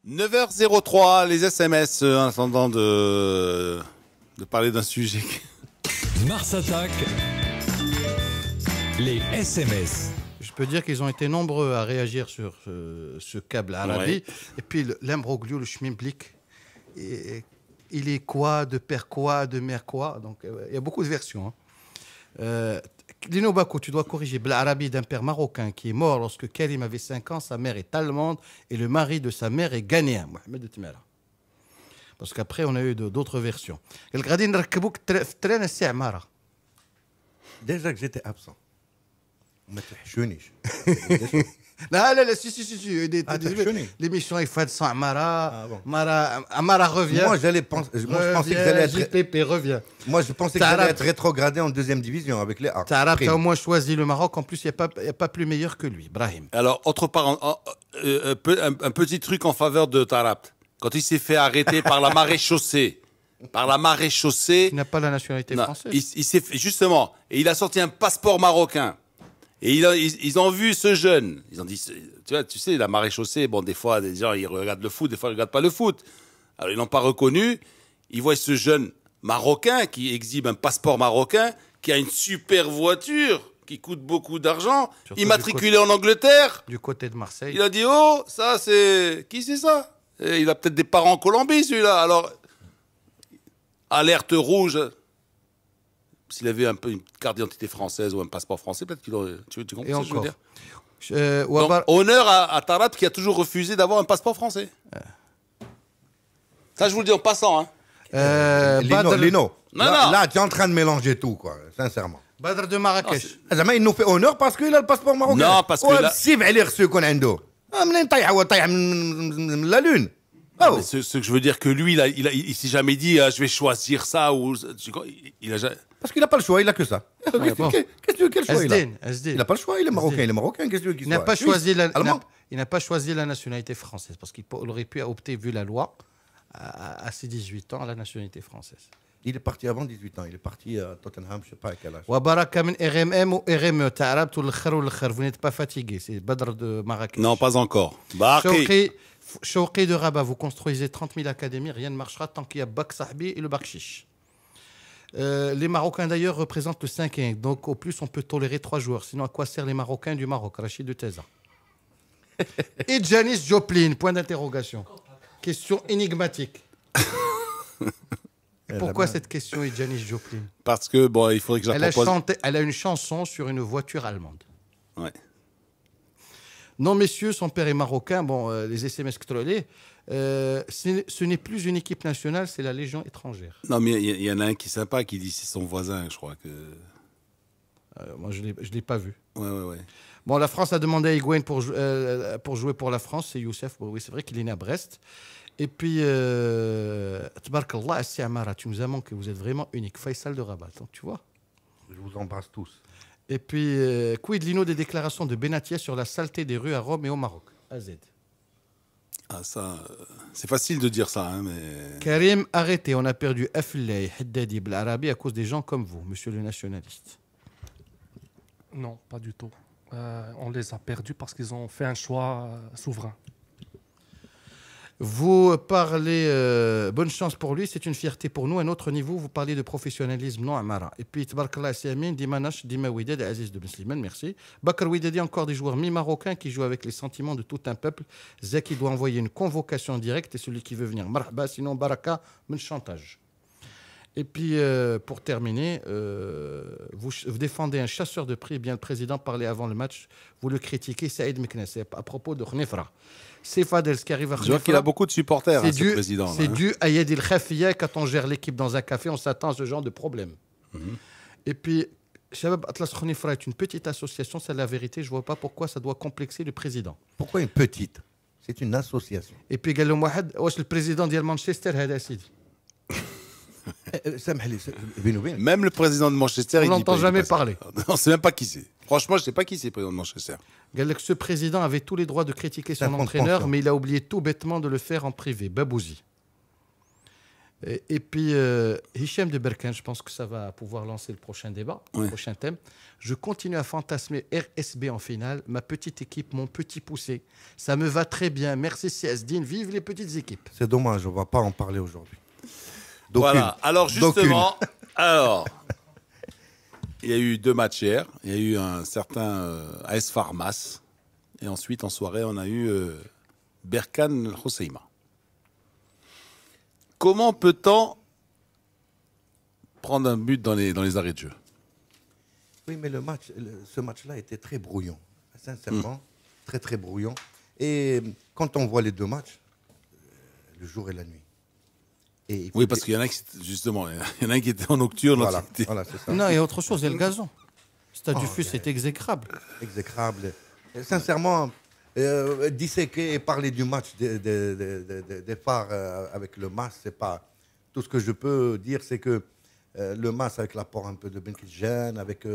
9h03, les SMS, en attendant de parler d'un sujet. Mars Attack, les SMS. Je peux dire qu'ils ont été nombreux à réagir sur ce câble Arabi. Ouais. Et puis l'imbroglio, le schmimblick, il est quoi, de père quoi, de mère quoi. Donc il y a beaucoup de versions. Lino Bako, tu dois corriger l'Arabi d'un père marocain qui est mort lorsque Karim avait 5 ans. Sa mère est allemande et le mari de sa mère est ghanéen. Mohamed Tmera. Parce qu'après, on a eu d'autres versions. Déjà que j'étais absent. ما تحشونيش. لا, si. L'émission est faite sans Amara. Ah bon. Amara revient. Moi, je pensais que j'allais être... JPP revient. Moi, je pensais que j'allais être rétrogradé en deuxième division avec les A. T'as au moins choisi le Maroc. En plus, il n'y a pas plus meilleur que lui, Brahim. Alors, autre part, un petit truc en faveur de Tarabt. Quand il s'est fait arrêter par la maréchaussée, Il n'a pas la nationalité française. il s'est fait, justement, et il a sorti un passeport marocain. Et ils ont vu ce jeune. Ils ont dit, tu sais, la maréchaussée, bon, des fois, des gens, ils regardent le foot, des fois, ils regardent pas le foot. Alors, ils l'ont pas reconnu. Ils voient ce jeune marocain qui exhibe un passeport marocain, qui a une super voiture, qui coûte beaucoup d'argent, immatriculé en Angleterre. Du côté de Marseille. Il a dit, oh, ça, c'est... Qui c'est ça? Et il a peut-être des parents en Colombie, celui-là. Alors, alerte rouge. S'il avait un peu une carte d'identité française ou un passeport français, peut-être qu'il aurait... Tu comprends ce que je veux dire? Donc, honneur à Tarabt qui a toujours refusé d'avoir un passeport français. Ça, je vous le dis en passant. Hein. Lino. Non. Là, tu es en train de mélanger tout, quoi, sincèrement. Badr de Marrakech. Il nous fait honneur parce qu'il a le passeport marocain. Non, parce que là... La lune. Oh. Ce que je veux dire, que lui, il s'est jamais dit je vais choisir ça ou... Il a jamais... Parce qu'il n'a pas le choix, il n'a que ça. Quel choix il a? Il n'a pas le choix, il est marocain, qu'est-ce que tu veux qu'il soit? Il n'a pas choisi la nationalité française, parce qu'il aurait pu opter, vu la loi, à ses 18 ans, à la nationalité française. Il est parti avant 18 ans, il est parti à Tottenham, je ne sais pas à quel âge. Wabaraka min RMM ou RME, Tarabt ou l'khar, vous n'êtes pas fatigué, c'est Badr de Marrakech. Non, pas encore. Chouki de Rabat, vous construisez 30 000 académies, rien ne marchera tant qu'il y a Bak Sahbi et le Bakshish. Les Marocains d'ailleurs représentent le 5e, donc au plus on peut tolérer 3 joueurs. Sinon, à quoi servent les Marocains du Maroc? Rachid de Teza. Et Janis Joplin, point d'interrogation. Question énigmatique. Pourquoi cette question est Janis Joplin? Parce que, bon, il faudrait que je la propose. Elle a une chanson sur une voiture allemande. Ouais. Non, messieurs, son père est marocain. Bon, les SMS trollés. Ce n'est plus une équipe nationale, c'est la Légion étrangère. Non, mais il y en a un qui est sympa, qui dit c'est son voisin, je crois que... Moi, je ne l'ai pas vu. Ouais. Bon, la France a demandé à Higuaín pour jouer pour la France. C'est Youssef. Bon, oui, c'est vrai qu'il est né à Brest. Et puis, Tabarakallah, Assi Amara, tu nous as manqué. Vous êtes vraiment unique. Faisal de Rabat, donc, tu vois. Je vous embrasse tous. Et puis, quid Lino des déclarations de Benatia sur la saleté des rues à Rome et au Maroc? AZ. Ah, ça, c'est facile de dire ça, hein, mais... Karim, arrêtez. On a perdu Afellay, Haddadi, Blarabi à cause des gens comme vous, monsieur le nationaliste. Non, pas du tout. On les a perdus parce qu'ils ont fait un choix souverain. Vous parlez, bonne chance pour lui, c'est une fierté pour nous. À un autre niveau, vous parlez de professionnalisme, non Amara. Et puis, Tabarakallah Siamin, Dimanash, Dima Ouidad, Aziz de Slimane, merci. Bakr Ouidadi, encore des joueurs mi-marocains qui jouent avec les sentiments de tout un peuple. Zaki doit envoyer une convocation directe et celui qui veut venir, marhaba, sinon Baraka, men chantage. Et puis, pour terminer, vous défendez un chasseur de prix, bien le président parlait avant le match, vous le critiquez, Saïd Meknès, à propos de Khnefra. C'est Fadel, ce qui arrive à Khnefra. Je vois qu'il a beaucoup de supporters, hein, ce président. C'est dû à Yadil Khafia. Quand on gère l'équipe dans un café, on s'attend à ce genre de problème. Et puis, Shabab Atlas Khnefra est une petite association, c'est la vérité, je ne vois pas pourquoi ça doit complexer le président. Pourquoi une petite? C'est une association. Et puis, le président de Manchester, Hada Sidi. Même le président de Manchester, on n'entend jamais parler. On ne sait même pas qui c'est. Franchement, je ne sais pas qui c'est le président de Manchester. Ce président avait tous les droits de critiquer son entraîneur, mais il a oublié tout bêtement de le faire en privé. Babouzi. Et puis, Hicham de Berkane, je pense que ça va pouvoir lancer le prochain débat, le prochain thème. Je continue à fantasmer RSB en finale. Ma petite équipe, mon petit poussé. Ça me va très bien. Merci CSDIN. Vive les petites équipes. C'est dommage, on ne va pas en parler aujourd'hui. Voilà. Alors, justement, il y a eu 2 matchs hier. Il y a eu un certain AS Farmas. Et ensuite, en soirée, on a eu Berkane Hoceima. Comment peut-on prendre un but dans les arrêts de jeu? Oui, mais ce match-là était très brouillon. Sincèrement, très, très brouillon. Et quand on voit les 2 matchs, le jour et la nuit. Oui, parce qu'il y en a qui, justement, il y en a un qui était en nocturne. Voilà, c'est ça. Non, il y a autre chose, il y a le gazon. Le stade du Fus est exécrable. Exécrable. Et sincèrement, disséquer et parler du match des phares avec le MAS, c'est pas... Tout ce que je peux dire, c'est que le MAS, avec l'apport un peu de Benkidjan, avec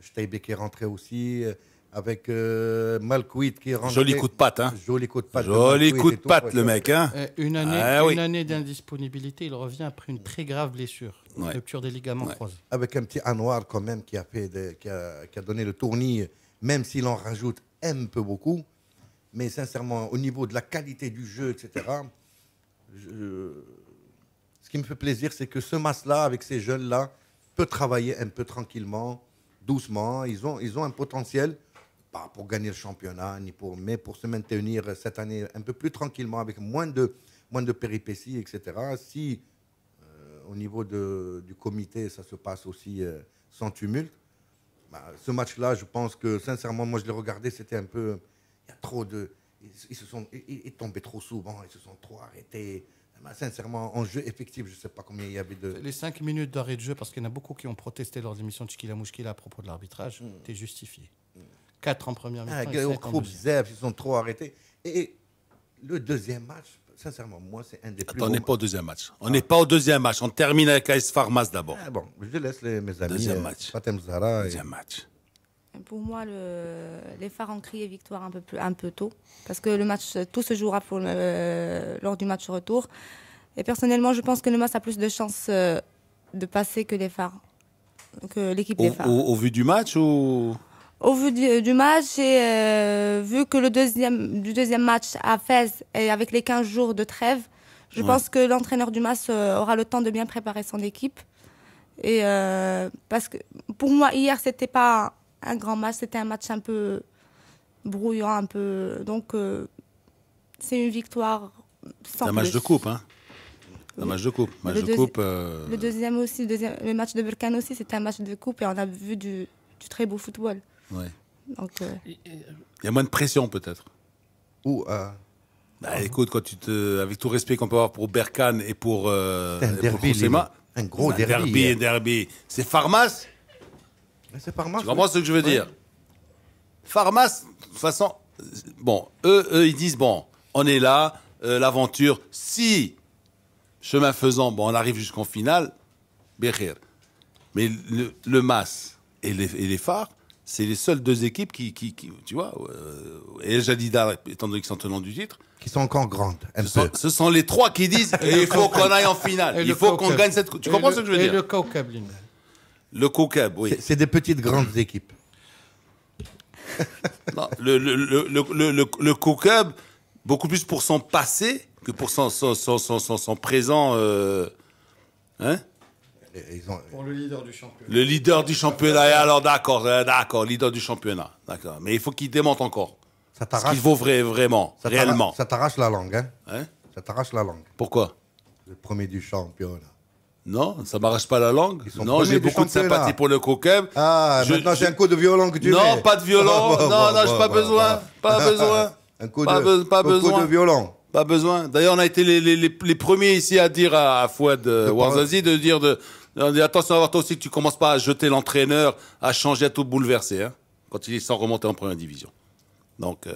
Steibe qui est rentré aussi, avec Malkuit qui est rentré. Joli coup de patte, hein. Joli coup de patte. Joli coup de patte, le mec, hein. Une année d'indisponibilité, il revient après une très grave blessure, rupture des ligaments croisés. Avec un petit Anwar quand même qui a donné le tournis, même s'il en rajoute un peu beaucoup. Mais sincèrement, au niveau de la qualité du jeu, etc., ce qui me fait plaisir, c'est que ce MAS-là, avec ces jeunes-là, peut travailler un peu tranquillement, doucement. Ils ont un potentiel, pas pour gagner le championnat, mais pour se maintenir cette année un peu plus tranquillement, avec moins de péripéties, etc. Si, au niveau du comité, ça se passe aussi sans tumulte, ce match-là, je pense que, sincèrement, moi, je l'ai regardé, c'était un peu... Il y a trop de... Ils tombaient trop souvent, ils se sont trop arrêtés. Sincèrement, en jeu effectif, je ne sais pas combien il y avait de... Les 5 minutes d'arrêt de jeu, parce qu'il y en a beaucoup qui ont protesté lors de l'émission de Chikila Mouchkila à propos de l'arbitrage, c'était justifié. 4 en première mi-temps. Ils sont trop arrêtés. Et le deuxième match, sincèrement, moi, c'est un des plus... On n'est pas au deuxième match. On n'est pas au deuxième match. On termine avec AS Farmas d'abord. Bon, je laisse mes amis. Deuxième match. Fatem Zahra. Deuxième match. Pour moi, les Phares ont crié victoire un peu tôt, parce que le match, tout se jouera lors du match retour. Et personnellement, je pense que le match a plus de chances de passer que les Phares, que l'équipe des Phares. Au vu du match ou... Au vu du match, et vu que le deuxième match à Fès et avec les 15 jours de trêve, je pense que l'entraîneur du match aura le temps de bien préparer son équipe. Et parce que pour moi, hier, c'était pas un grand match, c'était un match un peu brouillant, donc c'est une victoire sans plus. C'est un match de coupe, hein. Un match de coupe. Le deuxième aussi, le match de Berkane aussi, c'était un match de coupe et on a vu du très beau football. Ouais. Donc, il y a moins de pression peut-être. Écoute, avec tout le respect qu'on peut avoir pour Berkane et pour Hoceima, un gros derby. Derby. C'est Farmas. C'est Farmas. Tu comprends ce que je veux dire? Farmas, de toute façon, bon, eux, ils disent bon, on est là, l'aventure. Si chemin faisant, bon, on arrive jusqu'en finale, Béchir. Mais le MAS et les Phares, c'est les seules 2 équipes qui tu vois, et El Jadida, étant donné qu'ils sont tenants du titre, qui sont encore grandes. Ce sont les 3 qui disent il faut qu'on aille en finale, il faut qu'on gagne cette coupe. Tu comprends ce que je veux dire? Et le Kaukab, le Kaukab, oui. C'est des petites grandes équipes. Non, le Kaukab, beaucoup plus pour son passé que pour son présent. Hein? Pour le leader du championnat. Le leader du championnat. Alors d'accord, leader du championnat. D'accord. Mais il faut qu'il démonte encore. Ce qu'il vaut réellement, réellement. Ça t'arrache la langue, hein? Ça t'arrache la langue. Pourquoi? Le premier du championnat. Non, ça m'arrache pas la langue. Non, j'ai beaucoup de sympathie pour le Kaukab. Maintenant j'ai un coup de violon que tu mets. Non, pas de violon. Non, j'ai pas besoin. Pas besoin. Un coup de violon. Pas besoin. D'ailleurs, on a été les premiers ici à dire à Fouad Ouarzazi de dire attention à voir toi aussi que tu commences pas à jeter l'entraîneur, à changer, à tout bouleverser, hein, quand il est sans remonter en première division. Donc.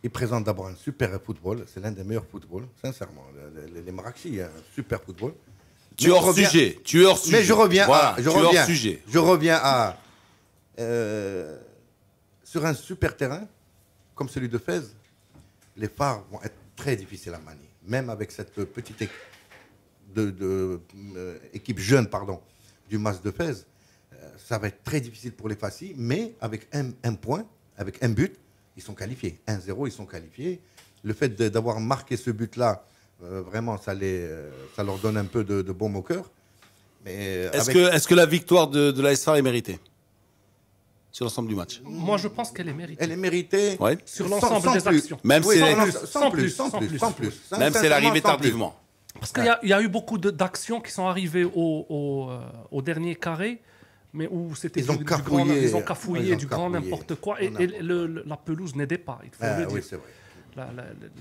Il présente d'abord un super football. C'est l'un des meilleurs footballs, sincèrement. Les Marrakchi, un super football. Tu es hors sujet. Mais je reviens voilà, hors sujet. Je reviens à sur un super terrain comme celui de Fès, les Phares vont être très difficiles à manier, même avec cette petite équipe jeune, pardon, du Mas de Fès, ça va être très difficile pour les Fassi, mais avec un point, avec un but, ils sont qualifiés. 1-0, ils sont qualifiés. Le fait d'avoir marqué ce but-là, vraiment, ça leur donne un peu de baume au cœur. Est-ce que la victoire de la SFAR est méritée sur l'ensemble du match? Moi, je pense qu'elle est méritée. Elle est méritée Ouais. Sur l'ensemble des plus. actions. Même Oui, si sans plus. même si elle est arrivée tardivement. Parce qu'il y a eu beaucoup d'actions qui sont arrivées au dernier carré, mais où c'était Ils ont cafouillé. ils ont cafouillé Ils ont du grand cafouillé. n'importe quoi. Et la pelouse n'aidait pas, il faut le dire. Oui, c'est vrai.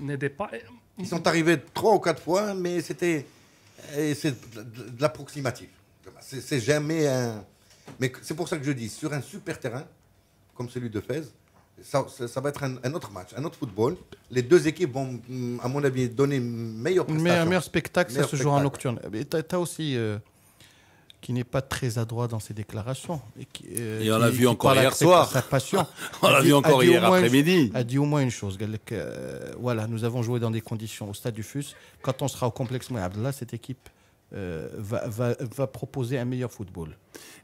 N'aidait pas. Ils sont arrivés 3 ou 4 fois, mais c'est de l'approximatif. C'est jamais un... Mais c'est pour ça que je dis, sur un super terrain, comme celui de Fès, ça va être un autre match, un autre football. Les deux équipes vont, à mon avis, donner une meilleure prestation. Un meilleur spectacle, ça Meilleur se joue en spectacle. nocturne. Mais tu as aussi qui n'est pas très adroit dans ses déclarations. Et on l'a vu encore hier soir. Sa passion. On l'a vu encore hier après-midi. A dit au moins une chose. Voilà, nous avons joué dans des conditions au stade du FUS. Quand on sera au complexe Mohamed Abdallah, cette équipe va proposer un meilleur football.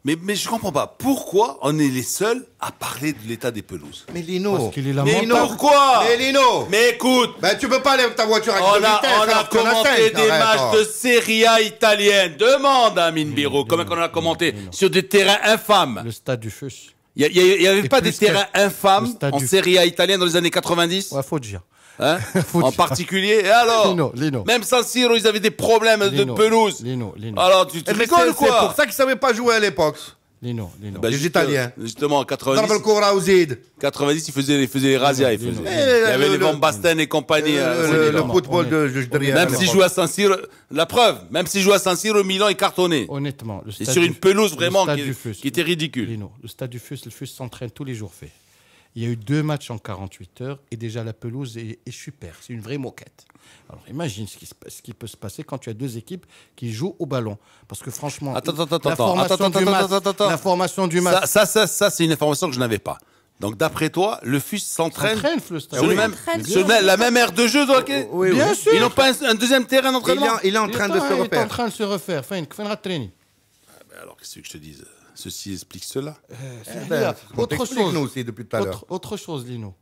Mais je comprends pas. Pourquoi on est les seuls à parler de l'état des pelouses? Mais Lino, Parce qu'il est Mais lamentable. pourquoi? Mais Lino, Mais écoute, ben, tu peux pas aller avec ta voiture avec on deux vitesses, a alors qu'il y en a commenté cinq. des Arrête, matchs oh. de Serie A italienne. Demande à Amine Biro comment on a commenté sur des terrains infâmes. Le stade du FUS. Il n'y avait Et pas des plus que terrains infâmes le stade en du- Serie A italienne dans les années 90 Ouais, faut dire. hein Faut En dire. particulier. Et alors Lino. Même San Siro, ils avaient des problèmes Lino, de pelouse. Lino. Alors, tu Eh, mais rigoles ou c'est pour quoi? ça qu'ils savaient pas jouer à l'époque. Lino. Ben, Les juste- Italiens. Justement, en Darb 90, el-Koura au Zid. 90 ils faisaient les razzias. Lino. Il y avait les Van Basten et compagnie. Le Milan. football de Derrière. Même s'ils jouent à San Siro, la preuve, même s'ils jouent à San Siro, Milan est cartonné. Honnêtement, le Et stade sur une du- pelouse le vraiment stade qui du FUS. était ridicule. Lino, le stade du FUS, le FUS s'entraîne tous les jours fait. Il y a eu 2 matchs en 48 heures et déjà la pelouse est super. C'est une vraie moquette. Alors imagine ce qui peut se passer quand tu as 2 équipes qui jouent au ballon. Parce que franchement, Attends. la formation du match, Ça, c'est une information que je n'avais pas. Donc, d'après toi, le FUS s'entraîne s'entraîne le stade. sur, le Oui. même, s'entraîne sur la même aire de jeu dans laquelle Oui, Bien oui. sûr. ils n'ont pas un deuxième terrain d'entraînement. Il est en train de se Il est en refaire. train de se refaire. Fin de training. Alors, qu'est-ce que je te dise? Ceci explique cela. Autre chose. Nous aussi depuis tout à l'heure. Autre chose, Lino.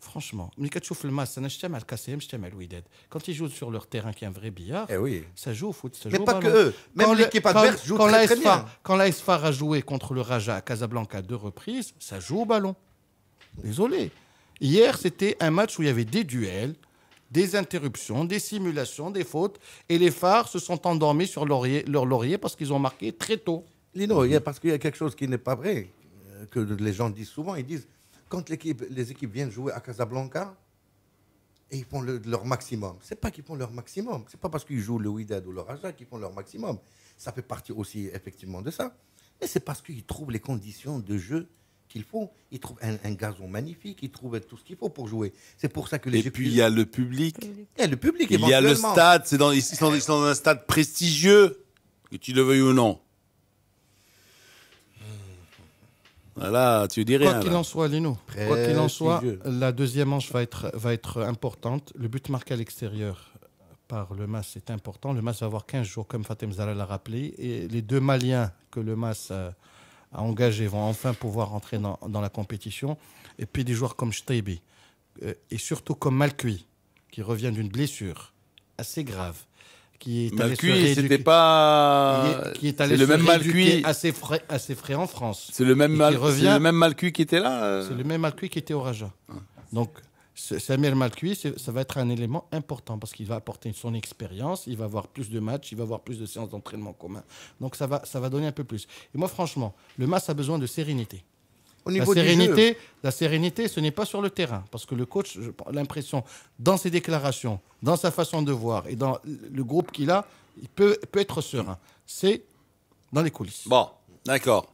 Franchement, ملي كتشوف الماس انا شتي مع الكاسيم شتي مع الوداد quand ils jouent sur leur terrain qui est un vrai billard Eh oui. ça joue au foot ça Mais joue au pas que ballon. eux. Même Quand l'équipe quand- adverse joue quand très, la très SFAR bien. quand la SFAR a joué contre le Raja à Casablanca à 2 reprises ça joue au ballon désolé hier c'était un match où il y avait des duels des interruptions, des simulations, des fautes et les phares se sont endormis sur leur laurier parce qu'ils ont marqué très tôt. Lino, parce qu'il y a quelque chose qui n'est pas vrai, que les gens disent souvent. Ils disent, quand les équipes viennent jouer à Casablanca, et ils font leur maximum. C'est pas qu'ils font leur maximum. C'est pas parce qu'ils jouent le Wydad ou le Raja qu'ils font leur maximum. Ça fait partie aussi, effectivement, de ça. Mais c'est parce qu'ils trouvent les conditions de jeu qu'il faut. Ils trouvent un gazon magnifique, ils trouvent tout ce qu'il faut pour jouer. C'est pour ça que les Et puis, il y a le public. Et le public, Il y a le éventuellement. stade. Ils sont dans un stade prestigieux, que tu le veuilles ou non. Voilà, tu dis rien. Quoi qu'il là. en soit, Lino, Très quoi qu'il en soit, prestigieux. la deuxième manche va être importante. Le but marqué à l'extérieur par le MAS est important. Le MAS va avoir 15 jours, comme Fatem Zara l'a rappelé. Et les 2 Maliens que le MAS a engagés vont enfin pouvoir entrer dans la compétition. Et puis des joueurs comme Shtaibi et surtout comme Malcuit, qui revient d'une blessure assez grave. Qui est allé se Malcuit, rééduquer- c'était pas. qui est C'est allé le se même rééduquer Malcuit. assez frais en France. C'est le même Et qui revient- Malcuit qui était là. C'est le même Malcuit qui était au Raja. Donc, Samir Malcuit, ça va être un élément important parce qu'il va apporter son expérience, il va avoir plus de matchs, il va avoir plus de séances d'entraînement commun. Donc, ça va donner un peu plus. Et moi, franchement, le MAS a besoin de sérénité. Au La niveau du jeu. sérénité, ce n'est pas sur le terrain. Parce que le coach, j'ai l'impression, dans ses déclarations, dans sa façon de voir et dans le groupe qu'il a, il peut être serein. C'est dans les coulisses. Bon, d'accord.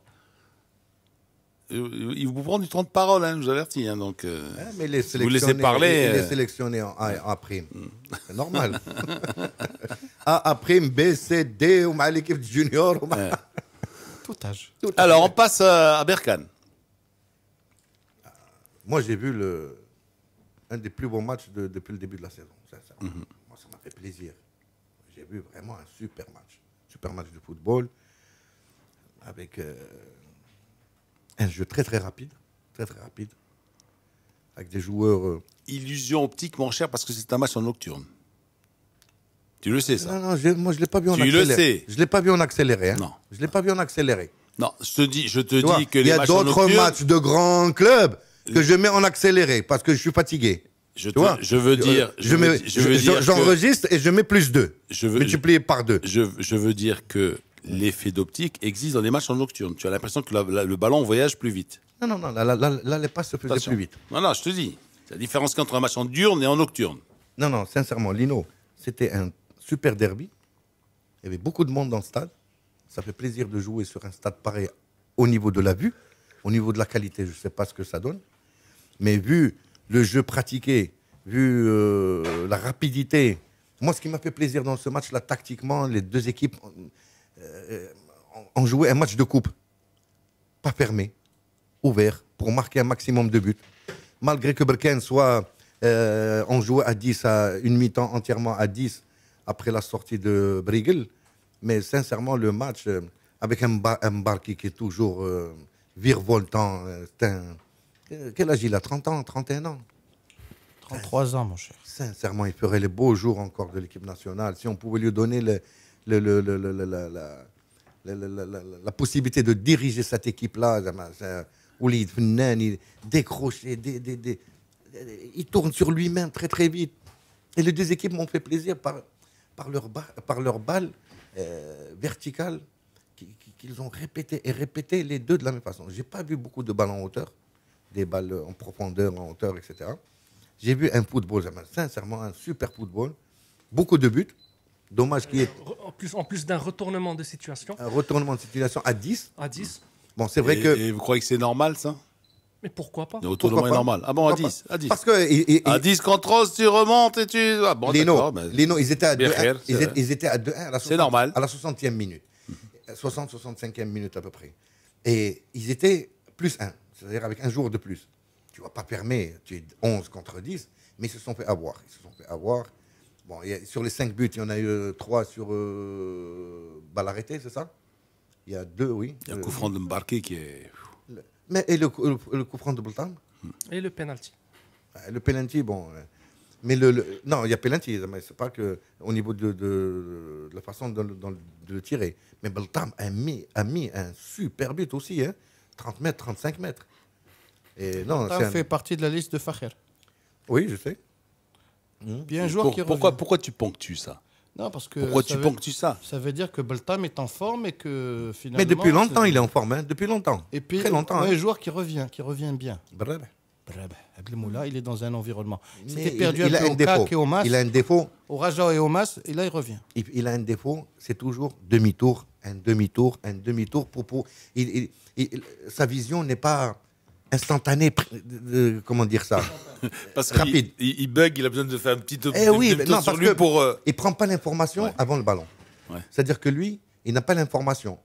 Ils vous prennent du temps de parole, hein, je vous avertis. Hein, donc, Hein, mais les vous laissez parler. Les sélectionnés en A prime. C'est normal. A prime, B, C, D, ou l'équipe junior. Tout âge. Alors, on passe à Berkane. Moi, j'ai vu un des plus bons matchs depuis le début de la saison. Moi, ça m'a fait plaisir. J'ai vu vraiment un super match. Super match de football avec un jeu très très rapide. Très très rapide. Avec des joueurs... Illusion optique, mon cher, parce que c'est un match en nocturne. Tu le sais, ça? Non, moi je l'ai pas vu en Tu accéléré. le sais. Je l'ai pas vu en accéléré. Hein. Non. Je l'ai pas vu en accéléré. Non, je te Tu vois, dis que il y les a matchs en d'autres nocturne... matchs de grands clubs que je mets en accéléré parce que je suis fatigué. Je J'enregistre et je mets +2. Multiplié par 2. Je veux dire que l'effet d'optique existe dans les matchs en nocturne. Tu as l'impression que le ballon voyage plus vite. Non, là, les passes se faisaient Attention. plus vite. Non, je te dis. C'est la différence entre un match en diurne et en nocturne. Non, sincèrement, Lino, c'était un super derby. Il y avait beaucoup de monde dans le stade. Ça fait plaisir de jouer sur un stade pareil au niveau de la vue. Au niveau de la qualité, je ne sais pas ce que ça donne. Mais vu le jeu pratiqué, vu la rapidité, moi, ce qui m'a fait plaisir dans ce match-là, tactiquement, les deux équipes ont joué un match de coupe. Pas fermé, ouvert, pour marquer un maximum de buts. Malgré que Berkane soit... on jouait à 10, à une mi-temps entièrement à 10, après la sortie de Briegel. Mais sincèrement, le match, avec un Mbarki qui est toujours virevoltant, quel âge il a? 30 ans, 31 ans? 33 ans, mon cher. Sincèrement, il ferait les beaux jours encore de l'équipe nationale. Si on pouvait lui donner la possibilité de diriger cette équipe-là, Oulid Fennan, il décroche, il tourne sur lui-même très très vite. Et les deux équipes m'ont fait plaisir par leur balle verticale qu'ils ont répété les deux de la même façon. Je n'ai pas vu beaucoup de balles en hauteur, des balles en profondeur, en hauteur, etc. J'ai vu un football, sincèrement, un super football. Beaucoup de buts. Dommage qu'il y ait... En plus d'un retournement de situation. Un retournement de situation à 10. À 10. Bon, c'est vrai que... Et vous croyez que c'est normal, ça? Mais pourquoi pas? Le retournement est normal. Ah bon, à 10, à 10. Parce que... À 10 contre 11, tu remontes et tu... Ah bon, Lino, ils étaient à 2-1. Ils étaient à 2-1 c'est normal. À la 60e minute. 60-65e minute à peu près. Et ils étaient +1, c'est-à-dire avec un jour de plus. Tu ne vas pas permettre, tu es 11 contre 10, mais ils se sont fait avoir. Bon, sur les 5 buts, il y en a eu 3 sur balle arrêtée, c'est ça? Il y a 2, oui. Il y a un coup franc de Mbarké qui est... Et le coup franc de Bultan? Et le penalty. Le penalty, bon... Mais non, il y a penalty, mais c'est pas que au niveau de la façon de le tirer. Mais Beltam a mis un super but aussi, hein, 30 mètres, 35 mètres. Et non, Ça fait partie de la liste de Fakher. Oui, je sais. Puis un joueur qui revient. Pourquoi tu ponctues ça? Non, parce que pourquoi tu ponctues ça? Ça veut dire que Beltam est en forme et que finalement... Mais depuis longtemps, il est en forme, hein, depuis longtemps. Et puis, très longtemps. Un joueur qui revient bien. Bref. Abdelmoula, il est dans un environnement. Mais C'était perdu il un a peu un au défaut. CAC et au MAS. Il a un défaut. Au Raja et au MAS, et là, il revient. Il a un défaut, c'est toujours demi-tour, un demi-tour. Sa vision n'est pas instantanée, comment dire ça? Parce rapide. Il bug, il a besoin de faire un petit tour sur lui pour... Il ne prend pas l'information avant le ballon. Ouais. C'est-à-dire que lui, il n'a pas l'information.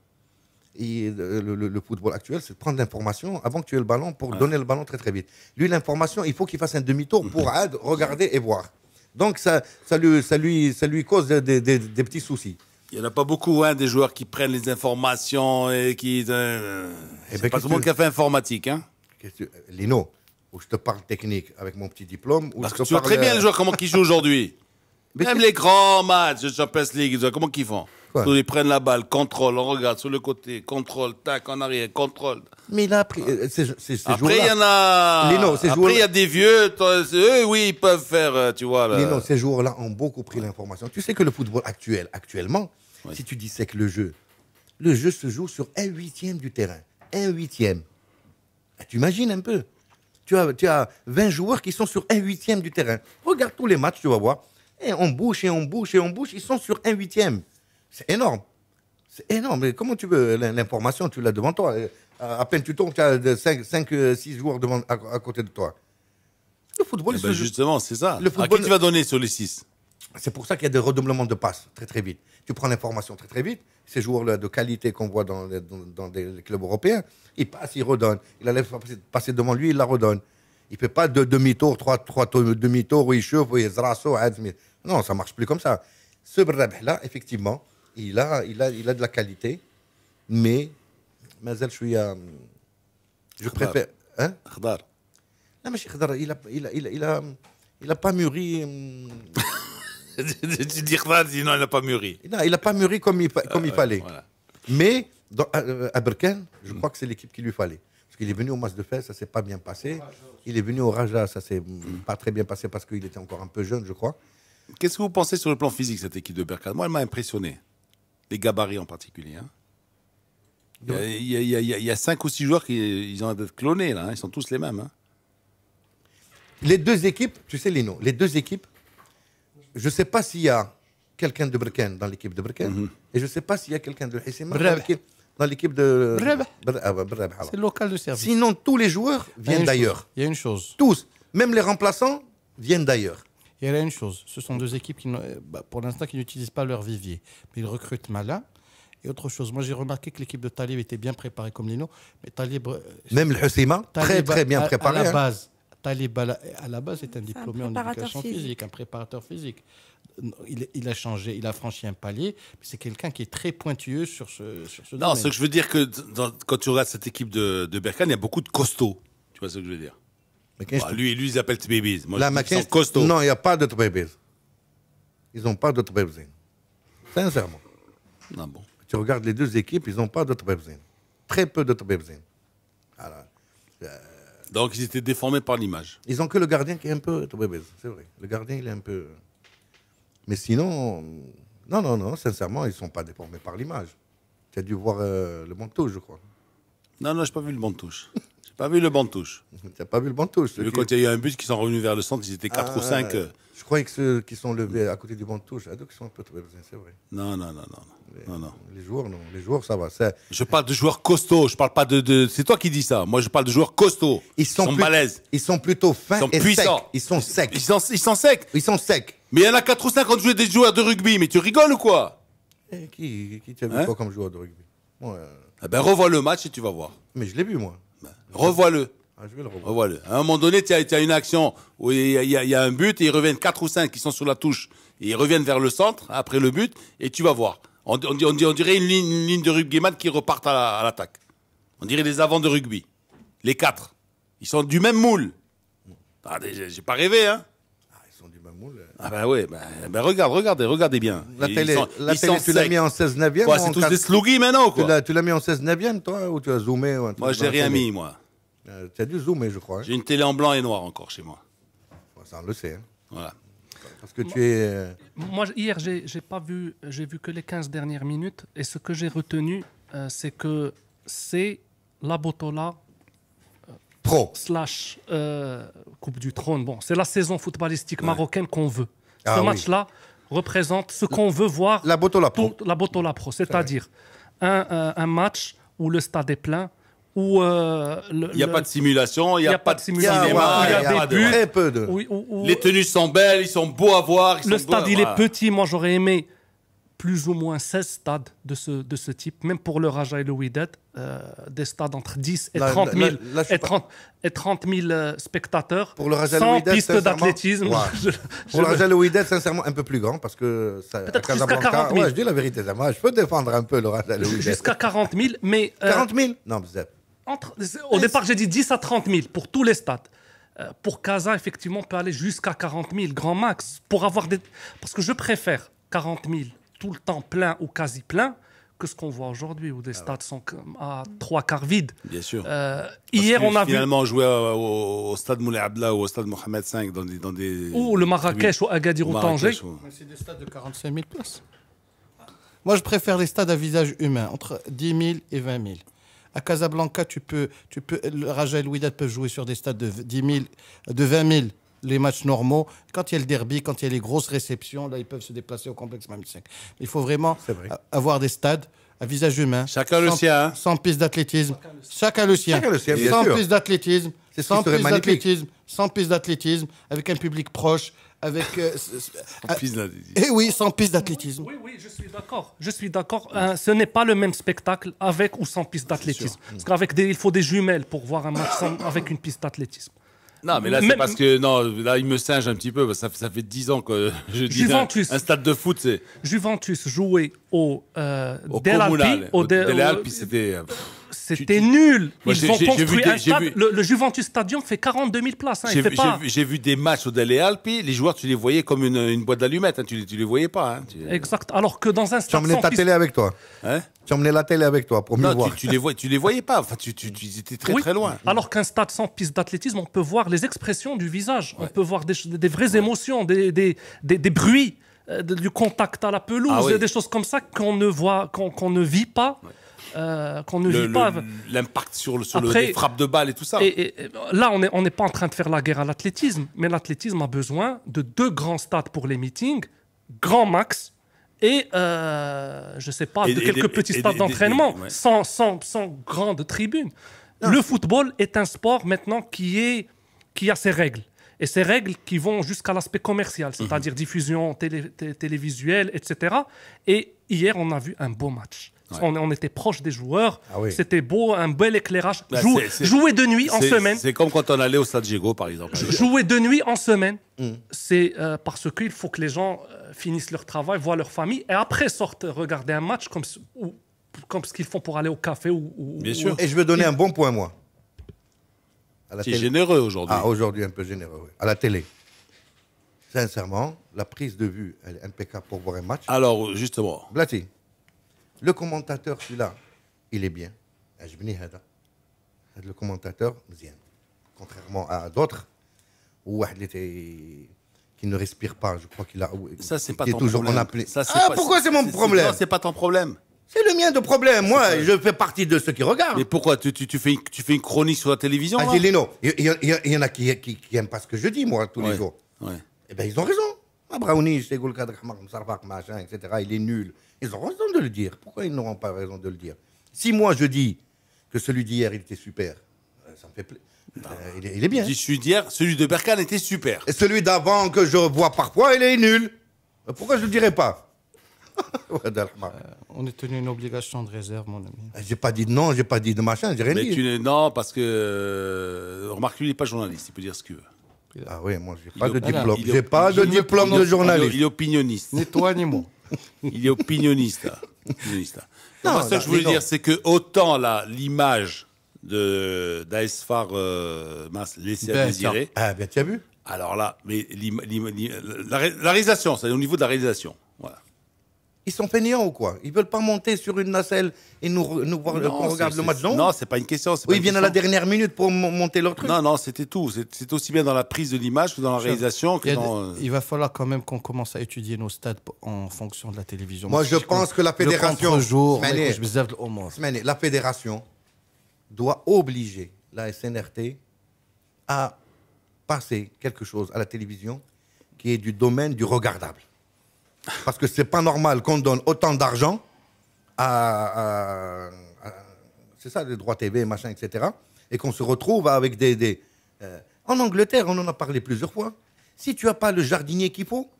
Le football actuel, c'est de prendre l'information avant que tu aies le ballon pour donner le ballon très très vite. Lui, l'information, il faut qu'il fasse un demi-tour pour regarder et voir. Donc ça lui cause des petits soucis. Il n'y en a pas beaucoup, hein, des joueurs qui prennent les informations et qui... c'est pas tout le monde qui a fait informatique, hein. Lino, où je te parle technique avec mon petit diplôme. Parce que tu vois très bien les joueurs, comment ils jouent aujourd'hui. Même les grands matchs de Champions League, comment ils font? Ils prennent la balle, contrôle, on regarde sur le côté, contrôle, tac, en arrière, contrôle. Mais il a appris. Après, il y en a. Lino, après, il y a des vieux, eux, oui, ils peuvent faire, tu vois. Là. Lino, ces joueurs-là ont beaucoup pris l'information. Tu sais que le football actuellement, si tu dissèques le jeu se joue sur 1/8 du terrain. 1/8. Tu imagines un peu. Tu as 20 joueurs qui sont sur 1/8 du terrain. Regarde tous les matchs, tu vas voir. Et on bouge, ils sont sur 1/8. C'est énorme. C'est énorme. Mais comment tu veux l'information? Tu l'as devant toi. À peine tu tombes, tu as 5-6 joueurs à côté de toi. Le football, justement, c'est ça. Le football, à qui tu vas donner sur les 6? C'est pour ça qu'il y a des redoublements de passes très très vite. Tu prends l'information très très vite. Ces joueurs-là de qualité qu'on voit dans des clubs européens, ils passent, ils redonnent. Il allait passer devant lui, il la redonne. Il ne fait pas de demi-tour, trois demi-tours où il chauffe, où il se rasso. Non, ça ne marche plus comme ça. Ce Berrabh là, effectivement, il a de la qualité, mais مازال شوية je préfère. Hein? خضار. Non, mais Khadar, il a pas mûri. Tu dis خضار, sinon il n'a pas mûri. Non, il a pas mûri comme il fallait. Voilà. Mais à Berkane, je crois que c'est l'équipe qu'il lui fallait. Parce qu'il est venu au match de Fès, ça s'est pas bien passé. Il est venu au Raja, ça s'est pas très bien passé parce qu'il était encore un peu jeune, je crois. Qu'est-ce que vous pensez sur le plan physique, cette équipe de Berkane? Moi, elle m'a impressionné. Les gabarits en particulier. Hein. Il y a 5 ou 6 joueurs qui ils ont d'être clonés, là. Hein. Ils sont tous les mêmes. Hein. Les deux équipes, tu sais Lino, les deux équipes, je ne sais pas s'il y a quelqu'un de Berkane dans l'équipe de Berkane et je ne sais pas s'il y a quelqu'un de Hissima dans l'équipe de Berrabh. C'est le local de service. Sinon, tous les joueurs viennent d'ailleurs. Il y a une chose. Tous, même les remplaçants viennent d'ailleurs. Il y a une chose. Ce sont deux équipes qui, pour l'instant, qui n'utilisent pas leur vivier. Mais ils recrutent malin. Et autre chose, moi j'ai remarqué que l'équipe de Talib était bien préparée comme Lino. Mais Talib. Même le Hissima, très très bien préparé. À la base. Talib, à la base, est un diplômé en éducation physique, un préparateur physique. Il a changé, il a franchi un palier. Mais c'est quelqu'un qui est très pointueux sur ce Non, domaine. ce que je veux dire que quand tu regardes cette équipe de Berkane, il y a beaucoup de costauds. Tu vois ce que je veux dire? Lui, ils appellent Tbébis. Moi, ils sont costauds. Non, il n'y a pas de Tbébis. Ils n'ont pas de Tbébis. Sincèrement. Non, bon. Tu regardes les deux équipes, ils n'ont pas de Tbébis. Très peu de Tbébis. Donc, ils étaient déformés par l'image. Ils n'ont que le gardien qui est un peu Tbébis, c'est vrai. Le gardien, il est un peu... Mais sinon, non, sincèrement, ils ne sont pas déformés par l'image. Tu as dû voir le banc de touche, je crois. Non, je n'ai pas vu le banc de touche. J'ai pas vu le banc de touche. Tu n'as pas vu le banc de touche. J'ai vu quand il y a eu un but qui sont revenus vers le centre, ils étaient 4 ou 5. Je croyais que ceux qui sont levés à côté du banc de touche, qui sont un peu Tbébis, c'est vrai. Non. Les joueurs, non. Les joueurs, ça va. Je parle de joueurs costauds. Je parle pas de... C'est toi qui dis ça. Moi, je parle de joueurs costauds. Ils sont balèzes. Ils sont plutôt fins et puissants. secs. Ils sont secs. Ils sont secs. Ils sont secs. Mais il y en a 4 ou 5 qui ont joué des joueurs de rugby. Mais tu rigoles ou quoi? Et qui t'a vu quoi comme joueur de rugby? Moi, revois le match et tu vas voir. Mais je l'ai vu, moi. Revois-le. Je vais le revoir. Revois-le. À un moment donné, tu as une action où il y a un but et ils reviennent 4 ou 5 qui sont sur la touche. Et ils reviennent vers le centre après le but et tu vas voir. On dirait une ligne de rugbyman qui repartent à l'attaque. On dirait les avants de rugby. Les 4. Ils sont du même moule. J'ai pas rêvé, hein. Ils sont du même moule. Ah ben oui, regardez bien. La télé, tu l'as mis en 16 neuvième. Quoi, c'est tous des slogis maintenant, quoi. Tu l'as mis en 16 neuvième, toi, ou tu as zoomé Moi, j'ai rien mis, moi. Tu as dû zoomer, je crois. Hein. J'ai une télé en blanc et noir encore chez moi. Ça, on le sait. Hein. Voilà. Parce que tu es... Moi, hier, j'ai vu que les 15 dernières minutes. Et ce que j'ai retenu, c'est que c'est la Botola Pro / Coupe du Trône. Bon, c'est la saison footballistique marocaine qu'on veut. Ce match-là représente ce qu'on veut voir. La Botola Pro. La Botola Pro, c'est-à-dire un match où le stade est plein, où il n'y a pas de simulation, il n'y a pas de cinéma, il y a des buts. Très peu de... Les tenues sont belles, ils sont beaux à voir. Le stade, il est petit. Moi, j'aurais aimé plus ou moins 16 stades de ce type, même pour le Raja et le Wydad, des stades entre 10 et 30 000 spectateurs, pour le Raja sans Wydad, piste d'athlétisme. Pour le Raja le Wydad, sincèrement, un peu plus grand, parce que... Peut-être jusqu'à 40 000. Ouais, je dis la vérité, moi, je peux défendre un peu le Raja le Wydad. Jusqu'à 40 000, mais... 40 000 Non, vous êtes... Au départ, j'ai dit 10 à 30 000 pour tous les stades. Pour Casa, effectivement, on peut aller jusqu'à 40 000, grand max. Parce que je préfère 40 000 tout le temps plein ou quasi plein que ce qu'on voit aujourd'hui, où des stades sont à 3/4 vides. Bien sûr. Hier, on a finalement joué au stade Moulay Abdallah ou au stade Mohamed V dans des... Ou le Marrakech ou Agadir ou Tanger. C'est des stades de 45 000 places. Moi, je préfère les stades à visage humain, entre 10 000 et 20 000. À Casablanca, le Raja et le Wydad peuvent jouer sur des stades de 20 000, les matchs normaux. Quand il y a le derby, quand il y a les grosses réceptions, là, ils peuvent se déplacer au complexe Mohamed V. Il faut vraiment avoir des stades à visage humain. Chacun le sien. Sans piste d'athlétisme. Chacun le sien. Sans piste d'athlétisme. Sans piste d'athlétisme. Avec un public proche. Avec. Et oui, sans piste d'athlétisme. Oui, je suis d'accord. Ce n'est pas le même spectacle avec ou sans piste d'athlétisme. Parce qu'avec il faut des jumelles pour voir un match avec une piste d'athlétisme. Non, mais là, c'est parce que non, là, il me singe un petit peu. Ça fait 10 ans que je dis Juventus. un stade de foot, c'est Juventus jouait au Del communal. Alpi. Del Alpi, c'était. C'était nul. Moi, Ils ont construit un stade. vu- Le Juventus Stadium fait 42 000 places. Hein. J'ai vu des matchs au Dele Alpi, les joueurs, tu les voyais comme une boîte d'allumettes, hein, tu les voyais pas. Hein, Exact. Alors que dans un Tu stade emmenais sans ta piste- télé avec toi. Hein Tu emmenais la télé avec toi pour mieux Non, voir. tu les voyais pas. Enfin, tu étais très Oui. très loin. Alors qu'un stade sans piste d'athlétisme, on peut voir les expressions du visage, on peut voir des vraies émotions, des bruits, du contact à la pelouse, Ah oui. des choses comme ça qu'on ne voit, qu'on ne vit pas, qu'on ne vit pas. L'impact sur Après- les frappes de balles et tout ça. Et là, on n'est pas en train de faire la guerre à l'athlétisme, mais l'athlétisme a besoin de 2 grands stades pour les meetings, grand max, et je sais pas, Et de des- quelques et petits des- stades des- d'entraînement, ouais. sans grandes tribunes. Le football est un sport maintenant qui a ses règles. Et ces règles qui vont jusqu'à l'aspect commercial, c'est-à-dire diffusion télévisuelle, etc. Et hier, on a vu un beau match. Ouais. On était proche des joueurs. Ah oui. C'était beau, un bel éclairage. Bah, Jouer de nuit en semaine. C'est comme quand on allait au Stade Diego, par exemple. Jouer de nuit en semaine, c'est parce qu'il faut que les gens finissent leur travail, voient leur famille, et après sortent regarder un match comme ce qu'ils font pour aller au café. Bien sûr. Et je veux donner un bon point, moi. À la C'est télé. généreux aujourd'hui. Ah, aujourd'hui, un peu généreux, oui. À la télé. Sincèrement, la prise de vue, elle est impeccable pour voir un match. Alors, justement, Blati, le commentateur, celui-là, il est bien. عجبني هذا. Le commentateur, مزيان. Contrairement à d'autres, où qui ne respire pas, je crois qu'il a. ça, c'est pas qui est ton toujours problème. en appelé. Ça, c'est Ah, pas- pourquoi c'est mon problème? Non, c'est pas ton problème. C'est le mien de problème. Moi, je fais partie de ceux qui regardent. Mais pourquoi tu fais une chronique sur la télévision là Angelino, il y en a qui n'aiment pas ce que je dis, moi, tous les Ouais, jours. ouais. Eh bien, ils ont raison. Abraouni, machin, etc., il est nul. Ils ont raison de le dire. Pourquoi ils n'auront pas raison de le dire? Si moi, je dis que celui d'hier, il était super, ça me fait plaisir. Il est bien. Je suis d'hier, celui de Berkane était super. Et celui d'avant, que je vois parfois, il est nul. Pourquoi je ne le dirais pas? On est tenu une obligation de réserve, mon ami. J'ai pas dit de non, j'ai pas dit de machin, j'ai rien Mais dit. non, parce que remarque, lui, il n'est pas journaliste, il peut dire ce qu'il veut. Ah oui, moi, j'ai pas Il de est- diplôme. il est- J'ai pas de diplôme de journaliste. Il est opinionniste. Ni toi ni moi. Il est opinionniste. Là. Opinionniste, là. Non, Moi, ce que là, je voulais mais non. dire, c'est que autant là, l'image d'Aesfar laissait à Ben, désirer. Ah, bien, tu as vu? Alors là, mais la réalisation, c'est au niveau de la réalisation. Voilà. Ils sont fainéants ou quoi? Ils veulent pas monter sur une nacelle et nous voir Non, qu'on regarde c'est- le match, non? Non, c'est pas une question. c'est pas Oui, ils une viennent à la question. dernière minute pour monter leur truc. Non, non, c'était tout. C'est aussi bien dans la prise de l'image que dans la réalisation. Que Il va falloir quand même qu'on commence à étudier nos stades en fonction de la télévision. Moi, je pense que la fédération. Le contre-jour, Smani, Smani. la fédération doit obliger la SNRT à passer quelque chose à la télévision qui est du domaine du regardable. Parce que c'est pas normal qu'on donne autant d'argent c'est ça, les droits TV, machin, etc. Et qu'on se retrouve avec en Angleterre, on en a parlé plusieurs fois. Si tu n'as pas le jardinier qu'il faut,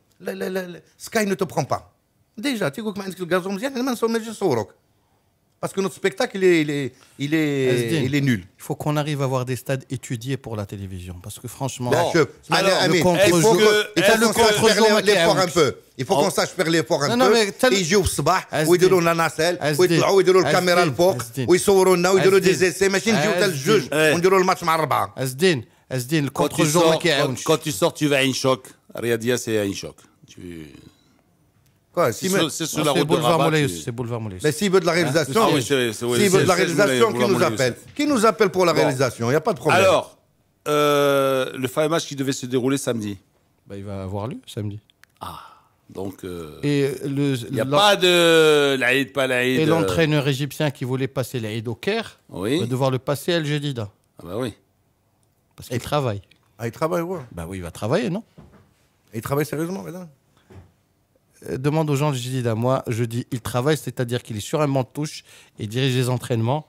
Sky ne te prend pas. Déjà, tu vois que le gazon parce que notre spectacle, il est nul. Il faut qu'on arrive à avoir des stades étudiés pour la télévision. Parce que franchement, Bon. Alors, le il contre-jour- faut il faut qu'on sache faire l'effort un peu. Il faut qu'on sache faire l'effort un Non, peu. mais t'as le- يجيو في الصباح أزدين. ويديروا لنا ناسل أزدين. ويطلعوا ويديروا الكاميرا أزدين. الفوق أزدين. ويصوروا لنا ويديروا دي أزدين. زيسي ماشي نجيو حتى أزدين. الجوج إيه. ونديروا الماتش مع الربعه. Asdin, le Quand tu contre-jour, sors, ما كيعاونش. quand tu sors, tu vas à un choc. Riyadh, c'est un choc. Quoi, C'est si me- sur C'est la route de boulevard Rabat. Moulay, c'est boulevard Moulay. Mais s'il veut de la réalisation, Ah oui, c'est- oui, s'il veut de la c'est- réalisation, c'est- qui nous c'est- appelle. Qui nous appelle pour la Bon. réalisation? Il n'y a pas de problème. Alors, le fameux match qui devait se dérouler samedi. Bah, il va avoir lieu samedi. Donc, Et il n'y a pas de l'Aïd, pas l'Aïd. Et l'entraîneur égyptien qui voulait passer l'Aïd au Caire Oui. va devoir le passer à El Jadida. Ah bah oui. Parce qu'il travaille. Ah, il travaille, ouais. Bah oui, il va travailler, non? Il travaille sérieusement, madame. Demande aux gens de Jadida. Moi, je dis il travaille, c'est-à-dire qu'il est sur un banc de touche et dirige les entraînements